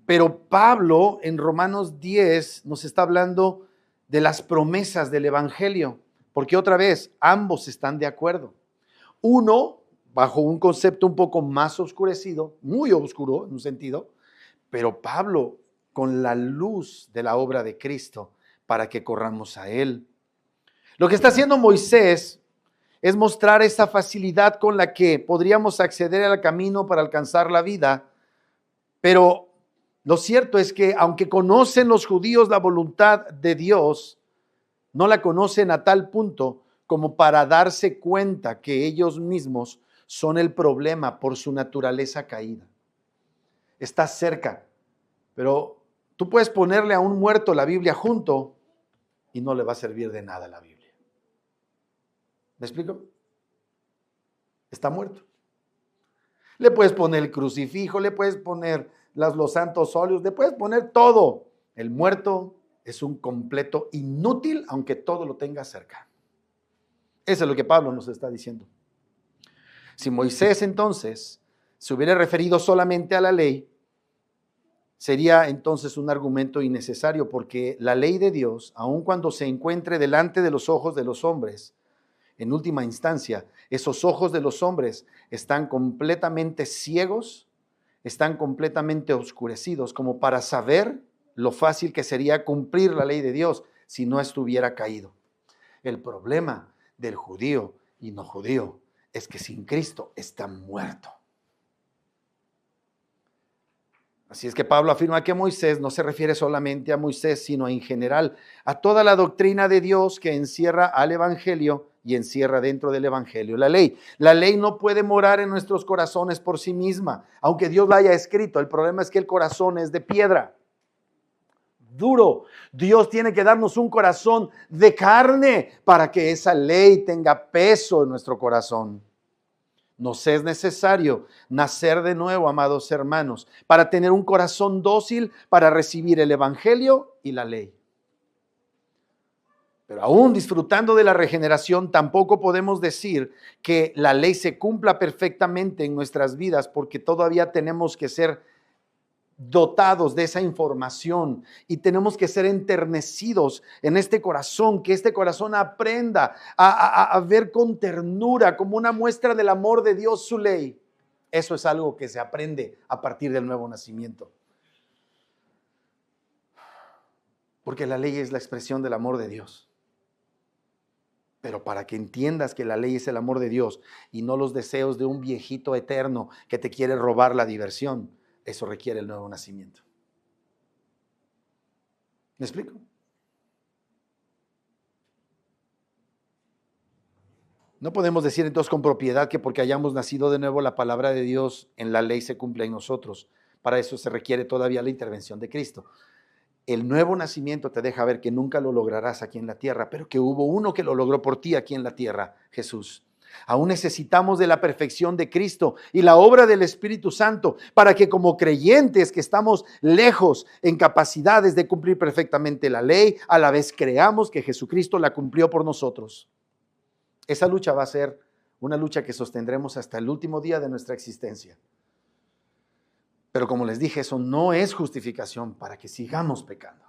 pero Pablo en Romanos 10 nos está hablando de las promesas del evangelio, porque otra vez ambos están de acuerdo. Uno, bajo un concepto un poco más oscurecido, muy oscuro en un sentido, pero Pablo con la luz de la obra de Cristo para que corramos a Él. Lo que está haciendo Moisés es mostrar esa facilidad con la que podríamos acceder al camino para alcanzar la vida, pero lo cierto es que aunque conocen los judíos la voluntad de Dios, no la conocen a tal punto como para darse cuenta que ellos mismos son el problema por su naturaleza caída. Está cerca, pero tú puedes ponerle a un muerto la Biblia junto y no le va a servir de nada la Biblia. ¿Me explico? Está muerto. Le puedes poner el crucifijo, le puedes poner los santos óleos, le puedes poner todo. El muerto es un completo inútil, aunque todo lo tenga cerca. Eso es lo que Pablo nos está diciendo. Si Moisés entonces se hubiera referido solamente a la ley, sería entonces un argumento innecesario, porque la ley de Dios, aun cuando se encuentre delante de los ojos de los hombres, en última instancia, esos ojos de los hombres están completamente ciegos, están completamente oscurecidos, como para saber lo fácil que sería cumplir la ley de Dios si no estuviera caído. El problema del judío y no judío es que sin Cristo está muerto. Así es que Pablo afirma que Moisés no se refiere solamente a Moisés, sino en general a toda la doctrina de Dios que encierra al evangelio y encierra dentro del evangelio la ley. La ley no puede morar en nuestros corazones por sí misma, aunque Dios la haya escrito. El problema es que el corazón es de piedra, duro. Dios tiene que darnos un corazón de carne para que esa ley tenga peso en nuestro corazón. Nos es necesario nacer de nuevo, amados hermanos, para tener un corazón dócil para recibir el evangelio y la ley. Pero aún disfrutando de la regeneración, tampoco podemos decir que la ley se cumpla perfectamente en nuestras vidas, porque todavía tenemos que ser dotados de esa información y tenemos que ser enternecidos en este corazón, que este corazón aprenda a ver con ternura, como una muestra del amor de Dios, su ley. Eso es algo que se aprende a partir del nuevo nacimiento. Porque la ley es la expresión del amor de Dios. Pero para que entiendas que la ley es el amor de Dios y no los deseos de un viejito eterno que te quiere robar la diversión, eso requiere el nuevo nacimiento. ¿Me explico? No podemos decir entonces con propiedad que porque hayamos nacido de nuevo la palabra de Dios en la ley se cumple en nosotros. Para eso se requiere todavía la intervención de Cristo. El nuevo nacimiento te deja ver que nunca lo lograrás aquí en la tierra, pero que hubo uno que lo logró por ti aquí en la tierra, Jesús. Aún necesitamos de la perfección de Cristo y la obra del Espíritu Santo para que como creyentes que estamos lejos en capacidades de cumplir perfectamente la ley, a la vez creamos que Jesucristo la cumplió por nosotros. Esa lucha va a ser una lucha que sostendremos hasta el último día de nuestra existencia. Pero como les dije, eso no es justificación para que sigamos pecando.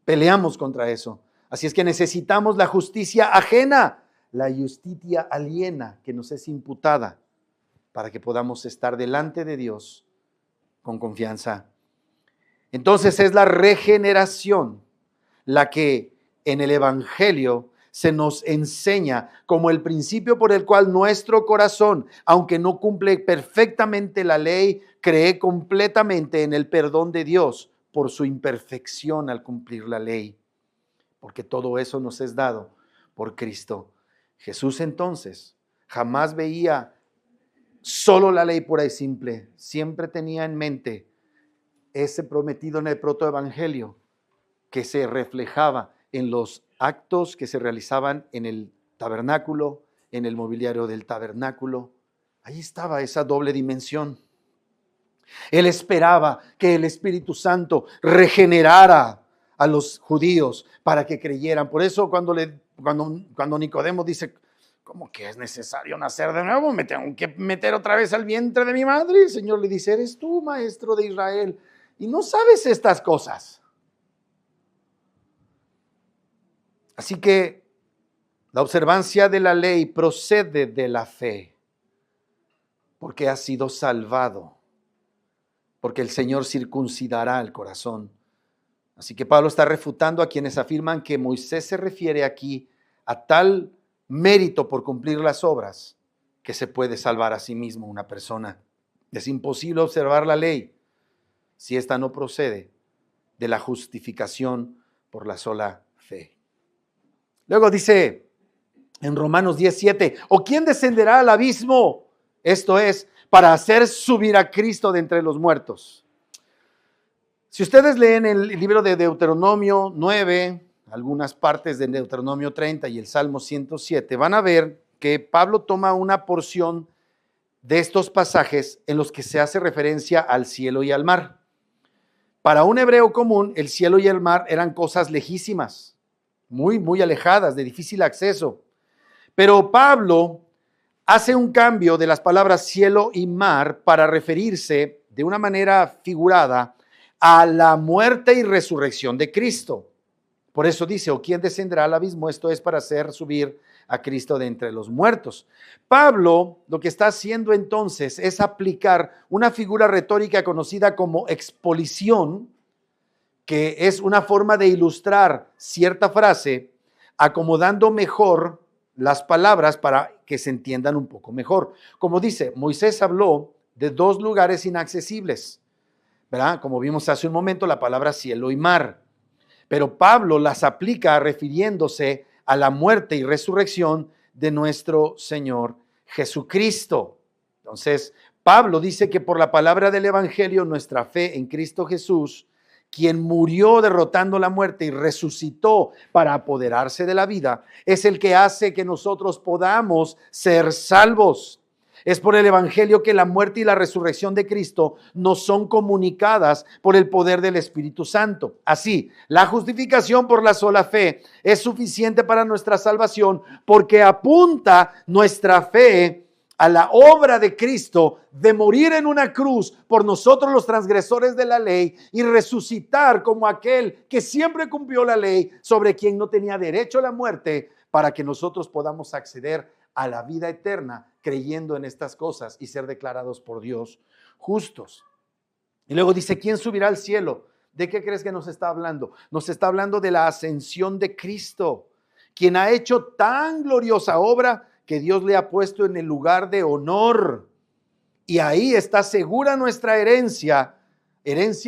Peleamos contra eso. Así es que necesitamos la justicia ajena, la justicia aliena que nos es imputada para que podamos estar delante de Dios con confianza. Entonces es la regeneración la que en el Evangelio se nos enseña como el principio por el cual nuestro corazón, aunque no cumple perfectamente la ley, cree completamente en el perdón de Dios por su imperfección al cumplir la ley. Porque todo eso nos es dado por Cristo. Jesús entonces jamás veía solo la ley pura y simple, siempre tenía en mente ese prometido en el protoevangelio que se reflejaba en los actos que se realizaban en el tabernáculo, en el mobiliario del tabernáculo. Ahí estaba esa doble dimensión. Él esperaba que el Espíritu Santo regenerara a los judíos para que creyeran. Por eso cuando le cuando Nicodemo dice, ¿cómo que es necesario nacer de nuevo? ¿Me tengo que meter otra vez al vientre de mi madre? Y el Señor le dice, eres tú, maestro de Israel, y no sabes estas cosas. Así que la observancia de la ley procede de la fe, porque has sido salvado, porque el Señor circuncidará el corazón. Así que Pablo está refutando a quienes afirman que Moisés se refiere aquí a tal mérito por cumplir las obras que se puede salvar a sí mismo una persona. Es imposible observar la ley si ésta no procede de la justificación por la sola fe. Luego dice en Romanos 10:7, ¿o quién descenderá al abismo? Esto es, para hacer subir a Cristo de entre los muertos. Si ustedes leen el libro de Deuteronomio 9, algunas partes de Deuteronomio 30 y el Salmo 107, van a ver que Pablo toma una porción de estos pasajes en los que se hace referencia al cielo y al mar. Para un hebreo común, el cielo y el mar eran cosas lejísimas, muy alejadas, de difícil acceso. Pero Pablo hace un cambio de las palabras cielo y mar para referirse de una manera figurada a la muerte y resurrección de Cristo. Por eso dice, ¿o quién descenderá al abismo? Esto es para hacer subir a Cristo de entre los muertos. Pablo lo que está haciendo entonces es aplicar una figura retórica conocida como exposición, que es una forma de ilustrar cierta frase, acomodando mejor las palabras para que se entiendan un poco mejor. Como dice, Moisés habló de dos lugares inaccesibles, ¿verdad? Como vimos hace un momento, la palabra cielo y mar. Pero Pablo las aplica refiriéndose a la muerte y resurrección de nuestro Señor Jesucristo. Entonces, Pablo dice que por la palabra del Evangelio, nuestra fe en Cristo Jesús, quien murió derrotando la muerte y resucitó para apoderarse de la vida, es el que hace que nosotros podamos ser salvos. Es por el Evangelio que la muerte y la resurrección de Cristo nos son comunicadas por el poder del Espíritu Santo. Así, la justificación por la sola fe es suficiente para nuestra salvación porque apunta nuestra fe a la obra de Cristo de morir en una cruz por nosotros los transgresores de la ley y resucitar como aquel que siempre cumplió la ley, sobre quien no tenía derecho a la muerte, para que nosotros podamos acceder a la vida eterna creyendo en estas cosas y ser declarados por Dios justos. Y luego dice, ¿quién subirá al cielo? ¿De qué crees que nos está hablando? Nos está hablando de la ascensión de Cristo, quien ha hecho tan gloriosa obra que Dios le ha puesto en el lugar de honor. Y ahí está segura nuestra herencia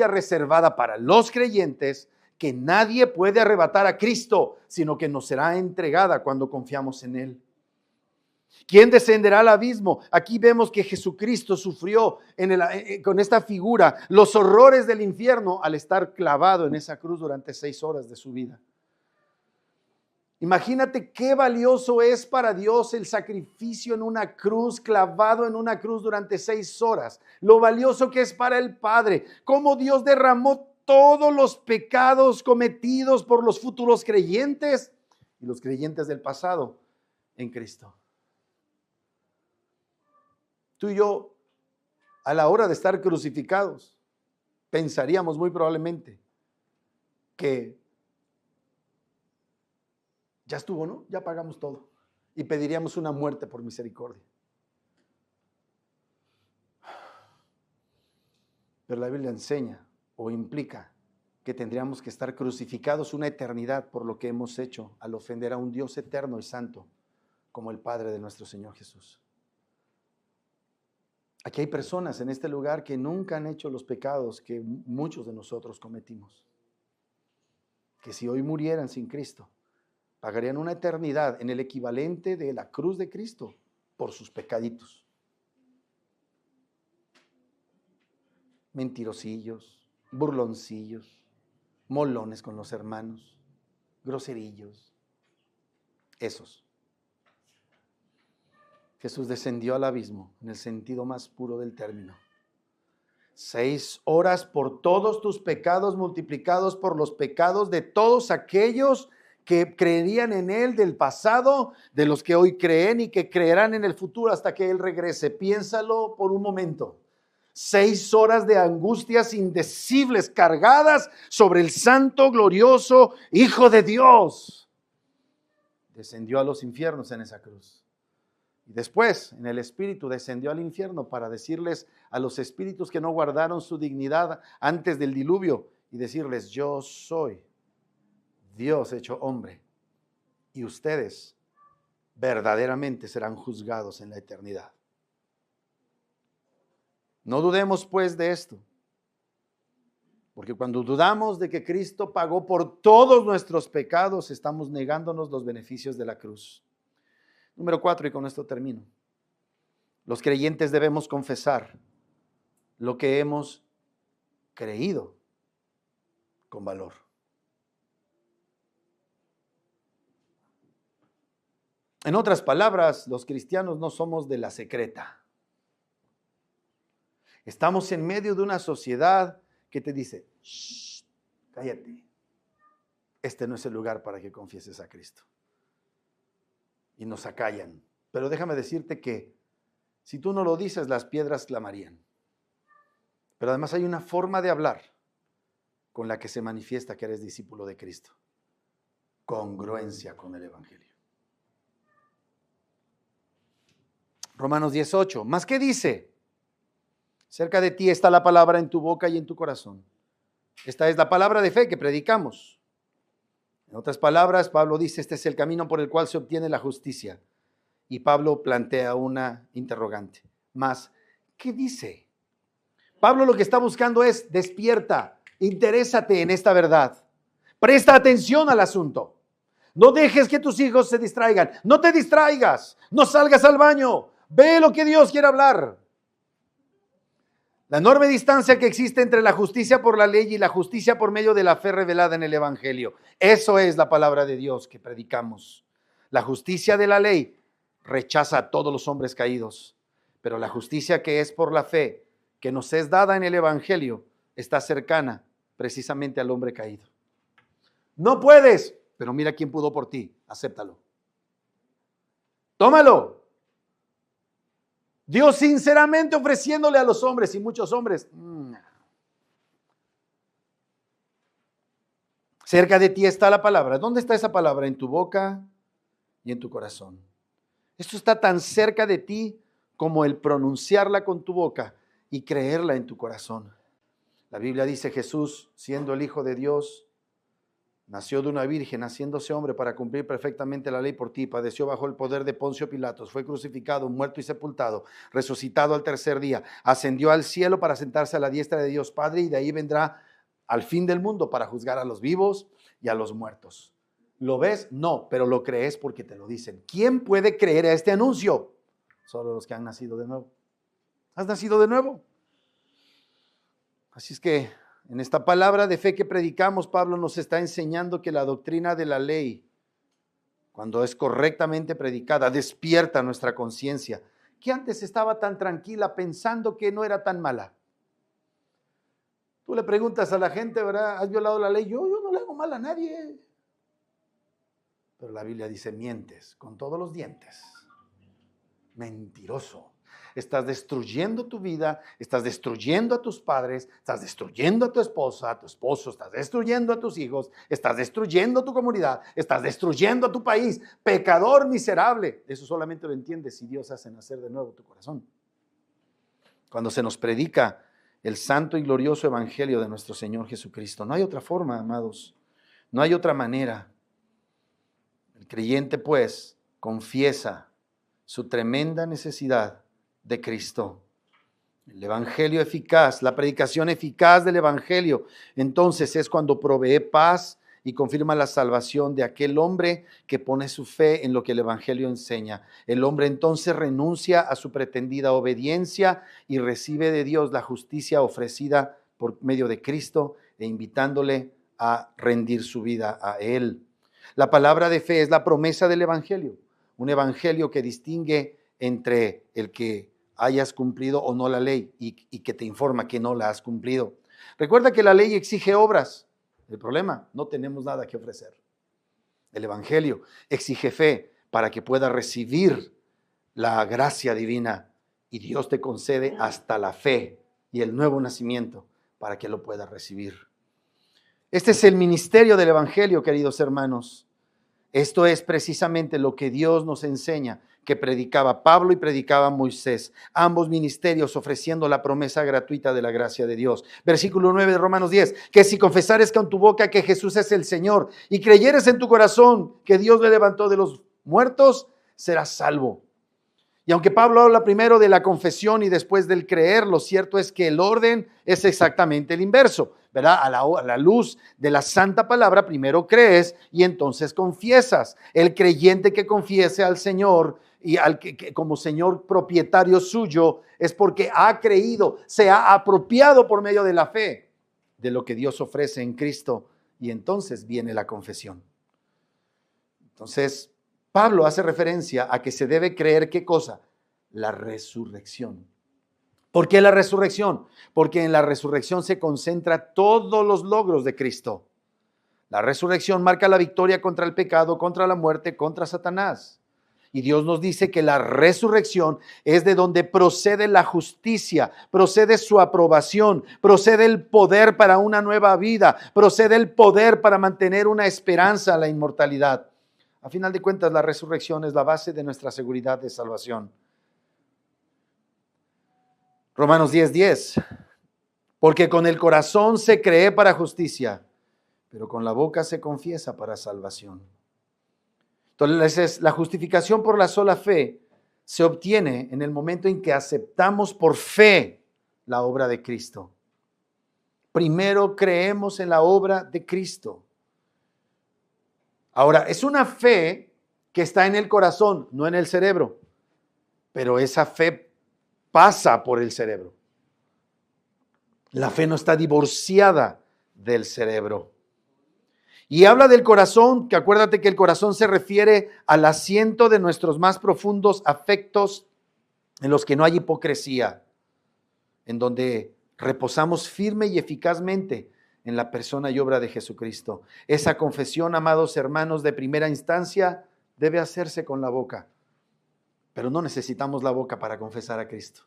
reservada para los creyentes, que nadie puede arrebatar a Cristo, sino que nos será entregada cuando confiamos en Él. ¿Quién descenderá al abismo? Aquí vemos que Jesucristo sufrió con esta figura los horrores del infierno al estar clavado en esa cruz durante 6 horas de su vida. Imagínate qué valioso es para Dios el sacrificio en una cruz, clavado en una cruz durante 6 horas. Lo valioso que es para el Padre. Cómo Dios derramó todos los pecados cometidos por los futuros creyentes y los creyentes del pasado en Cristo. Tú y yo, a la hora de estar crucificados, pensaríamos muy probablemente que ya estuvo, ¿no? Ya pagamos todo. Y pediríamos una muerte por misericordia. Pero la Biblia enseña o implica que tendríamos que estar crucificados una eternidad por lo que hemos hecho al ofender a un Dios eterno y santo como el Padre de nuestro Señor Jesús. Aquí hay personas en este lugar que nunca han hecho los pecados que muchos de nosotros cometimos. Que si hoy murieran sin Cristo, pagarían una eternidad en el equivalente de la cruz de Cristo por sus pecaditos. Mentirosillos, burloncillos, molones con los hermanos, groserillos, esos. Jesús descendió al abismo en el sentido más puro del término. 6 horas por todos tus pecados multiplicados por los pecados de todos aquellos que creerían en Él del pasado, de los que hoy creen y que creerán en el futuro hasta que Él regrese. Piénsalo por un momento. 6 horas de angustias indecibles cargadas sobre el santo, glorioso Hijo de Dios. Descendió a los infiernos en esa cruz. Y después, en el Espíritu, descendió al infierno para decirles a los espíritus que no guardaron su dignidad antes del diluvio y decirles: yo soy Dios hecho hombre y ustedes verdaderamente serán juzgados en la eternidad. No dudemos pues de esto, porque cuando dudamos de que Cristo pagó por todos nuestros pecados, estamos negándonos los beneficios de la cruz. Número 4, y con esto termino. Los creyentes debemos confesar lo que hemos creído con valor. En otras palabras, los cristianos no somos de la secreta. Estamos en medio de una sociedad que te dice: shh, cállate. Este no es el lugar para que confieses a Cristo. Y nos acallan. Pero déjame decirte que si tú no lo dices, las piedras clamarían. Pero además hay una forma de hablar con la que se manifiesta que eres discípulo de Cristo. Congruencia con el Evangelio. Romanos 18. ¿Más qué dice? Cerca de ti está la palabra en tu boca y en tu corazón. Esta es la palabra de fe que predicamos. En otras palabras, Pablo dice: este es el camino por el cual se obtiene la justicia. Y Pablo plantea una interrogante. ¿Más qué dice? Pablo lo que está buscando es: despierta, interésate en esta verdad. Presta atención al asunto. No dejes que tus hijos se distraigan. No te distraigas. No salgas al baño. Ve lo que Dios quiere hablar. La enorme distancia que existe entre la justicia por la ley y la justicia por medio de la fe revelada en el Evangelio. Eso es la palabra de Dios que predicamos. La justicia de la ley rechaza a todos los hombres caídos, pero la justicia que es por la fe, que nos es dada en el Evangelio, está cercana precisamente al hombre caído. No puedes, pero mira quién pudo por ti. Acéptalo. Tómalo. Dios sinceramente ofreciéndole a los hombres, y muchos hombres: cerca de ti está la palabra. ¿Dónde está esa palabra? En tu boca y en tu corazón. Esto está tan cerca de ti como el pronunciarla con tu boca y creerla en tu corazón. La Biblia dice: Jesús, siendo el Hijo de Dios, nació de una virgen, haciéndose hombre para cumplir perfectamente la ley por ti, padeció bajo el poder de Poncio Pilatos, fue crucificado, muerto y sepultado, resucitado al tercer día, ascendió al cielo para sentarse a la diestra de Dios Padre, y de ahí vendrá al fin del mundo para juzgar a los vivos y a los muertos. ¿Lo ves? No, pero lo crees porque te lo dicen. ¿Quién puede creer a este anuncio? Solo los que han nacido de nuevo. ¿Has nacido de nuevo? Así es que en esta palabra de fe que predicamos, Pablo nos está enseñando que la doctrina de la ley, cuando es correctamente predicada, despierta nuestra conciencia, que antes estaba tan tranquila pensando que no era tan mala. Tú le preguntas a la gente, ¿verdad? ¿Has violado la ley? Yo no le hago mal a nadie. Pero la Biblia dice: mientes con todos los dientes. Mentiroso. Estás destruyendo tu vida, estás destruyendo a tus padres, estás destruyendo a tu esposa, a tu esposo, estás destruyendo a tus hijos, estás destruyendo tu comunidad, estás destruyendo a tu país. Pecador miserable. Eso solamente lo entiendes si Dios hace nacer de nuevo tu corazón. Cuando se nos predica el santo y glorioso evangelio de nuestro Señor Jesucristo. No hay otra forma, amados. No hay otra manera. El creyente, pues, confiesa su tremenda necesidad de Cristo. El evangelio eficaz, la predicación eficaz del evangelio, entonces es cuando provee paz y confirma la salvación de aquel hombre que pone su fe en lo que el evangelio enseña. El hombre entonces renuncia a su pretendida obediencia y recibe de Dios la justicia ofrecida por medio de Cristo, e invitándole a rendir su vida a Él. La palabra de fe es la promesa del evangelio, un evangelio que distingue entre el que hayas cumplido o no la ley y que te informa que no la has cumplido. Recuerda que la ley exige obras. El problema: no tenemos nada que ofrecer. El Evangelio exige fe para que puedas recibir la gracia divina, y Dios te concede hasta la fe y el nuevo nacimiento para que lo puedas recibir. Este es el ministerio del Evangelio, queridos hermanos. Esto es precisamente lo que Dios nos enseña, que predicaba Pablo y predicaba Moisés, ambos ministerios ofreciendo la promesa gratuita de la gracia de Dios. Versículo 9 de Romanos 10, que si confesares con tu boca que Jesús es el Señor y creyeres en tu corazón que Dios le levantó de los muertos, serás salvo. Y aunque Pablo habla primero de la confesión y después del creer, lo cierto es que el orden es exactamente el inverso, ¿verdad? A la luz de la santa palabra, primero crees y entonces confiesas. El creyente que confiese al Señor y al que como Señor propietario suyo es porque ha creído, se ha apropiado por medio de la fe de lo que Dios ofrece en Cristo, y entonces viene la confesión. Entonces, Pablo hace referencia a que se debe creer, ¿qué cosa? La resurrección. ¿Por qué la resurrección? Porque en la resurrección se concentra todos los logros de Cristo. La resurrección marca la victoria contra el pecado, contra la muerte, contra Satanás. Y Dios nos dice que la resurrección es de donde procede la justicia, procede su aprobación, procede el poder para una nueva vida, procede el poder para mantener una esperanza a la inmortalidad. A final de cuentas, la resurrección es la base de nuestra seguridad de salvación. Romanos 10:10, porque con el corazón se cree para justicia, pero con la boca se confiesa para salvación. Entonces, la justificación por la sola fe se obtiene en el momento en que aceptamos por fe la obra de Cristo. Primero creemos en la obra de Cristo. Ahora, es una fe que está en el corazón, no en el cerebro, pero esa fe pasa por el cerebro. La fe no está divorciada del cerebro. Y habla del corazón, que acuérdate que el corazón se refiere al asiento de nuestros más profundos afectos en los que no hay hipocresía, en donde reposamos firme y eficazmente en la persona y obra de Jesucristo. Esa confesión, amados hermanos, de primera instancia debe hacerse con la boca, pero no necesitamos la boca para confesar a Cristo.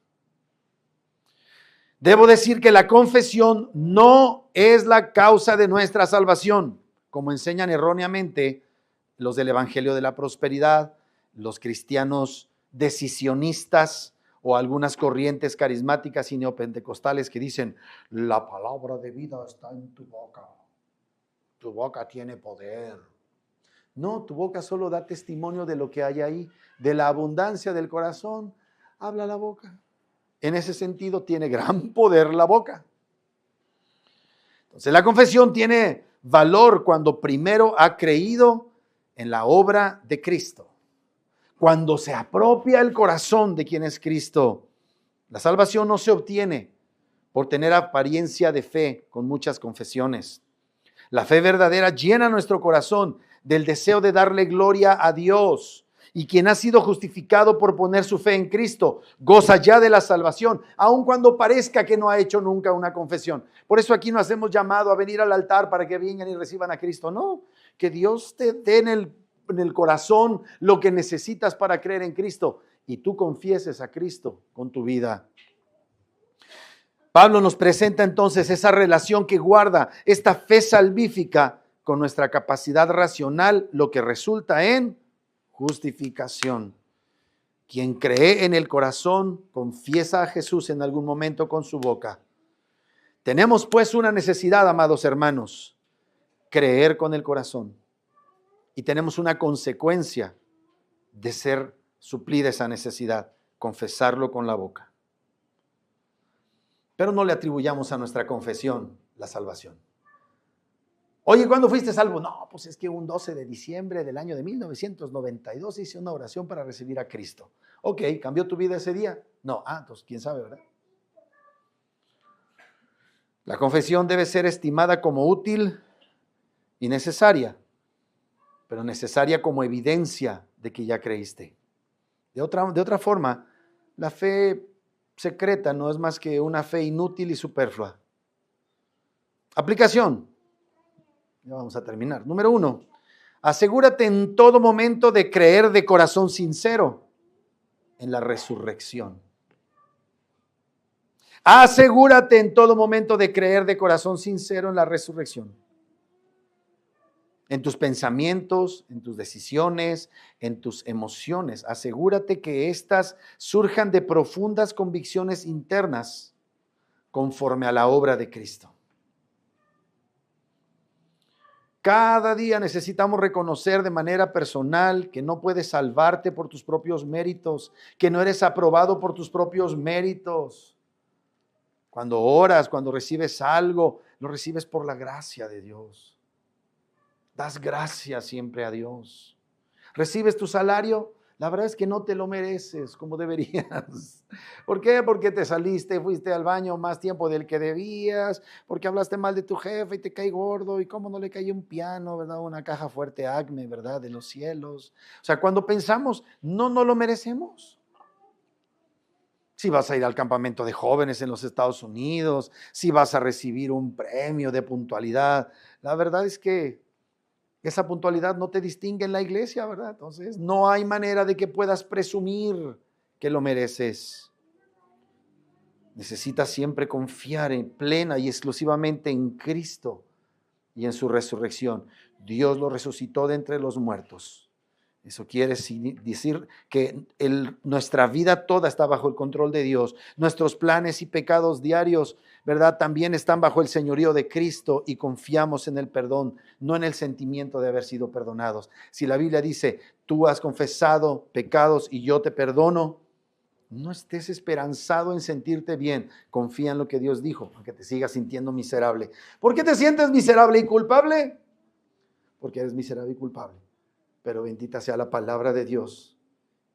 Debo decir que la confesión no es la causa de nuestra salvación, como enseñan erróneamente los del Evangelio de la Prosperidad, los cristianos decisionistas o algunas corrientes carismáticas y neopentecostales que dicen: la palabra de vida está en tu boca tiene poder. No, tu boca solo da testimonio de lo que hay ahí, de la abundancia del corazón, habla la boca. En ese sentido tiene gran poder la boca. Entonces la confesión tiene valor cuando primero ha creído en la obra de Cristo. Cuando se apropia el corazón de quien es Cristo. La salvación no se obtiene por tener apariencia de fe con muchas confesiones. La fe verdadera llena nuestro corazón del deseo de darle gloria a Dios. Y quien ha sido justificado por poner su fe en Cristo goza ya de la salvación, aun cuando parezca que no ha hecho nunca una confesión. Por eso aquí no hacemos llamado a venir al altar para que vengan y reciban a Cristo. No, que Dios te dé en el corazón lo que necesitas para creer en Cristo y tú confieses a Cristo con tu vida. Pablo nos presenta entonces esa relación que guarda esta fe salvífica con nuestra capacidad racional, lo que resulta en justificación. Quien cree en el corazón confiesa a Jesús en algún momento con su boca. Tenemos pues una necesidad, amados hermanos, creer con el corazón. Y tenemos una consecuencia de ser suplida esa necesidad, confesarlo con la boca. Pero no le atribuyamos a nuestra confesión la salvación. Oye, ¿cuándo fuiste salvo? No, pues es que un 12 de diciembre del año de 1992 hice una oración para recibir a Cristo. Ok, ¿cambió tu vida ese día? No, entonces quién sabe, ¿verdad? La confesión debe ser estimada como útil y necesaria, pero necesaria como evidencia de que ya creíste. De otra forma, la fe secreta no es más que una fe inútil y superflua. Aplicación. Ya vamos a terminar. Número 1. Asegúrate en todo momento de creer de corazón sincero en la resurrección. Asegúrate en todo momento de creer de corazón sincero en la resurrección. En tus pensamientos, en tus decisiones, en tus emociones. Asegúrate que éstas surjan de profundas convicciones internas conforme a la obra de Cristo. Cada día necesitamos reconocer de manera personal que no puedes salvarte por tus propios méritos, que no eres aprobado por tus propios méritos. Cuando oras, cuando recibes algo, lo recibes por la gracia de Dios. Das gracias siempre a Dios. ¿Recibes tu salario? La verdad es que no te lo mereces como deberías. ¿Por qué? Porque te saliste, fuiste al baño más tiempo del que debías, porque hablaste mal de tu jefe y te cae gordo, y cómo no le cae un piano, ¿verdad? Una caja fuerte Acme, ¿verdad? De los cielos. O sea, cuando pensamos, no lo merecemos. Si vas a ir al campamento de jóvenes en los Estados Unidos, si vas a recibir un premio de puntualidad, la verdad es que esa puntualidad no te distingue en la iglesia, ¿verdad? Entonces, no hay manera de que puedas presumir que lo mereces. Necesitas siempre confiar en plena y exclusivamente en Cristo y en su resurrección. Dios lo resucitó de entre los muertos. Eso quiere decir que nuestra vida toda está bajo el control de Dios. Nuestros planes y pecados diarios, ¿verdad? También están bajo el señorío de Cristo y confiamos en el perdón, no en el sentimiento de haber sido perdonados. Si la Biblia dice, tú has confesado pecados y yo te perdono, no estés esperanzado en sentirte bien. Confía en lo que Dios dijo, aunque te sigas sintiendo miserable. ¿Por qué te sientes miserable y culpable? Porque eres miserable y culpable. Pero bendita sea la palabra de Dios,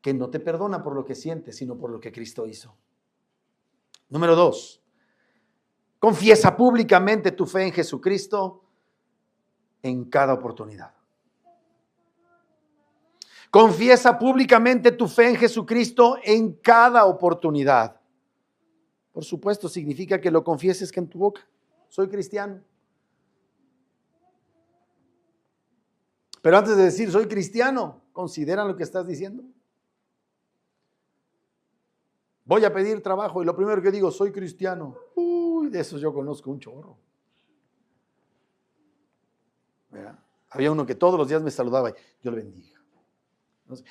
que no te perdona por lo que sientes, sino por lo que Cristo hizo. Número 2, confiesa públicamente tu fe en Jesucristo en cada oportunidad. Confiesa públicamente tu fe en Jesucristo en cada oportunidad. Por supuesto, significa que lo confieses que en tu boca. Soy cristiano. Pero antes de decir soy cristiano, considera lo que estás diciendo. Voy a pedir trabajo y lo primero que digo, soy cristiano. Uy, de esos yo conozco un chorro. ¿Verdad? Había uno que todos los días me saludaba y Dios le bendiga.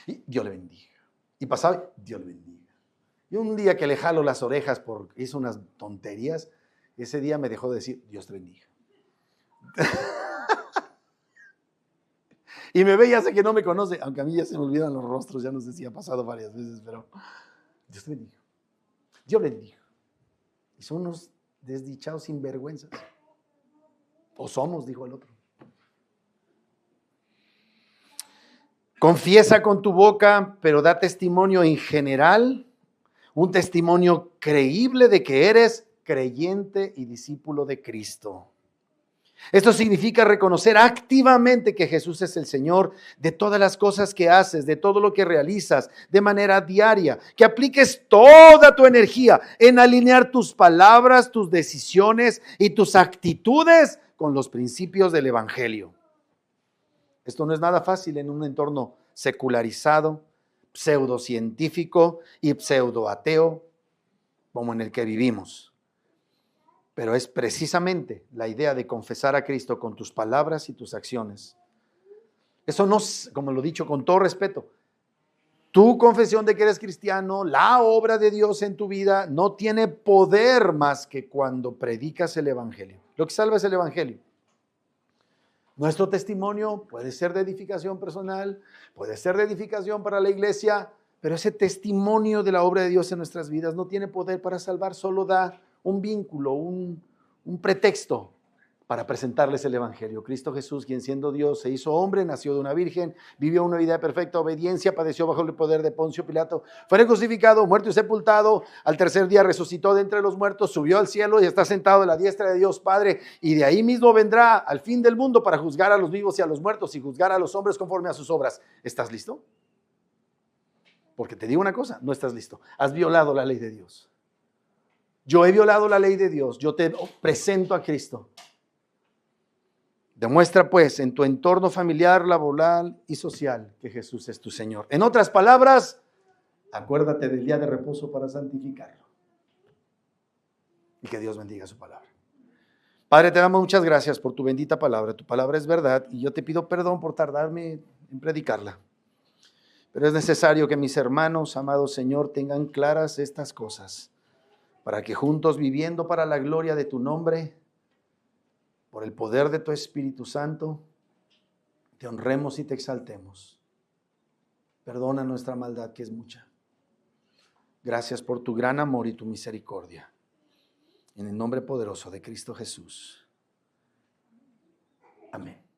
Y Dios le bendiga. Y pasaba, Dios le bendiga. Y un día que le jalo las orejas porque hizo unas tonterías, ese día me dejó de decir, Dios te bendiga. Y me ve y hace que no me conoce, aunque a mí ya se me olvidan los rostros, ya no sé si ha pasado varias veces, pero Dios te bendiga. Dios bendiga. Y son unos desdichados sinvergüenzas. O somos, dijo el otro. Confiesa con tu boca, pero da testimonio en general, un testimonio creíble de que eres creyente y discípulo de Cristo. Esto significa reconocer activamente que Jesús es el Señor de todas las cosas que haces, de todo lo que realizas de manera diaria, que apliques toda tu energía en alinear tus palabras, tus decisiones y tus actitudes con los principios del Evangelio. Esto no es nada fácil en un entorno secularizado, pseudocientífico y pseudoateo como en el que vivimos. Pero es precisamente la idea de confesar a Cristo con tus palabras y tus acciones. Eso no, como lo he dicho con todo respeto, tu confesión de que eres cristiano, la obra de Dios en tu vida, no tiene poder más que cuando predicas el Evangelio. Lo que salva es el Evangelio. Nuestro testimonio puede ser de edificación personal, puede ser de edificación para la iglesia, pero ese testimonio de la obra de Dios en nuestras vidas no tiene poder para salvar, solo da un vínculo, un pretexto para presentarles el Evangelio. Cristo Jesús, quien siendo Dios se hizo hombre, nació de una virgen, vivió una vida de perfecta obediencia, padeció bajo el poder de Poncio Pilato, fue crucificado, muerto y sepultado, al tercer día resucitó de entre los muertos, subió al cielo y está sentado a la diestra de Dios Padre, y de ahí mismo vendrá al fin del mundo para juzgar a los vivos y a los muertos y juzgar a los hombres conforme a sus obras. ¿Estás listo? Porque te digo una cosa, no estás listo. Has violado la ley de Dios. Yo he violado la ley de Dios. Yo te presento a Cristo. Demuestra pues en tu entorno familiar, laboral y social que Jesús es tu Señor. En otras palabras, acuérdate del día de reposo para santificarlo. Y que Dios bendiga su palabra. Padre, te damos muchas gracias por tu bendita palabra. Tu palabra es verdad y yo te pido perdón por tardarme en predicarla. Pero es necesario que mis hermanos, amado Señor, tengan claras estas cosas para que juntos, viviendo para la gloria de tu nombre, por el poder de tu Espíritu Santo, te honremos y te exaltemos. Perdona nuestra maldad, que es mucha. Gracias por tu gran amor y tu misericordia. En el nombre poderoso de Cristo Jesús. Amén.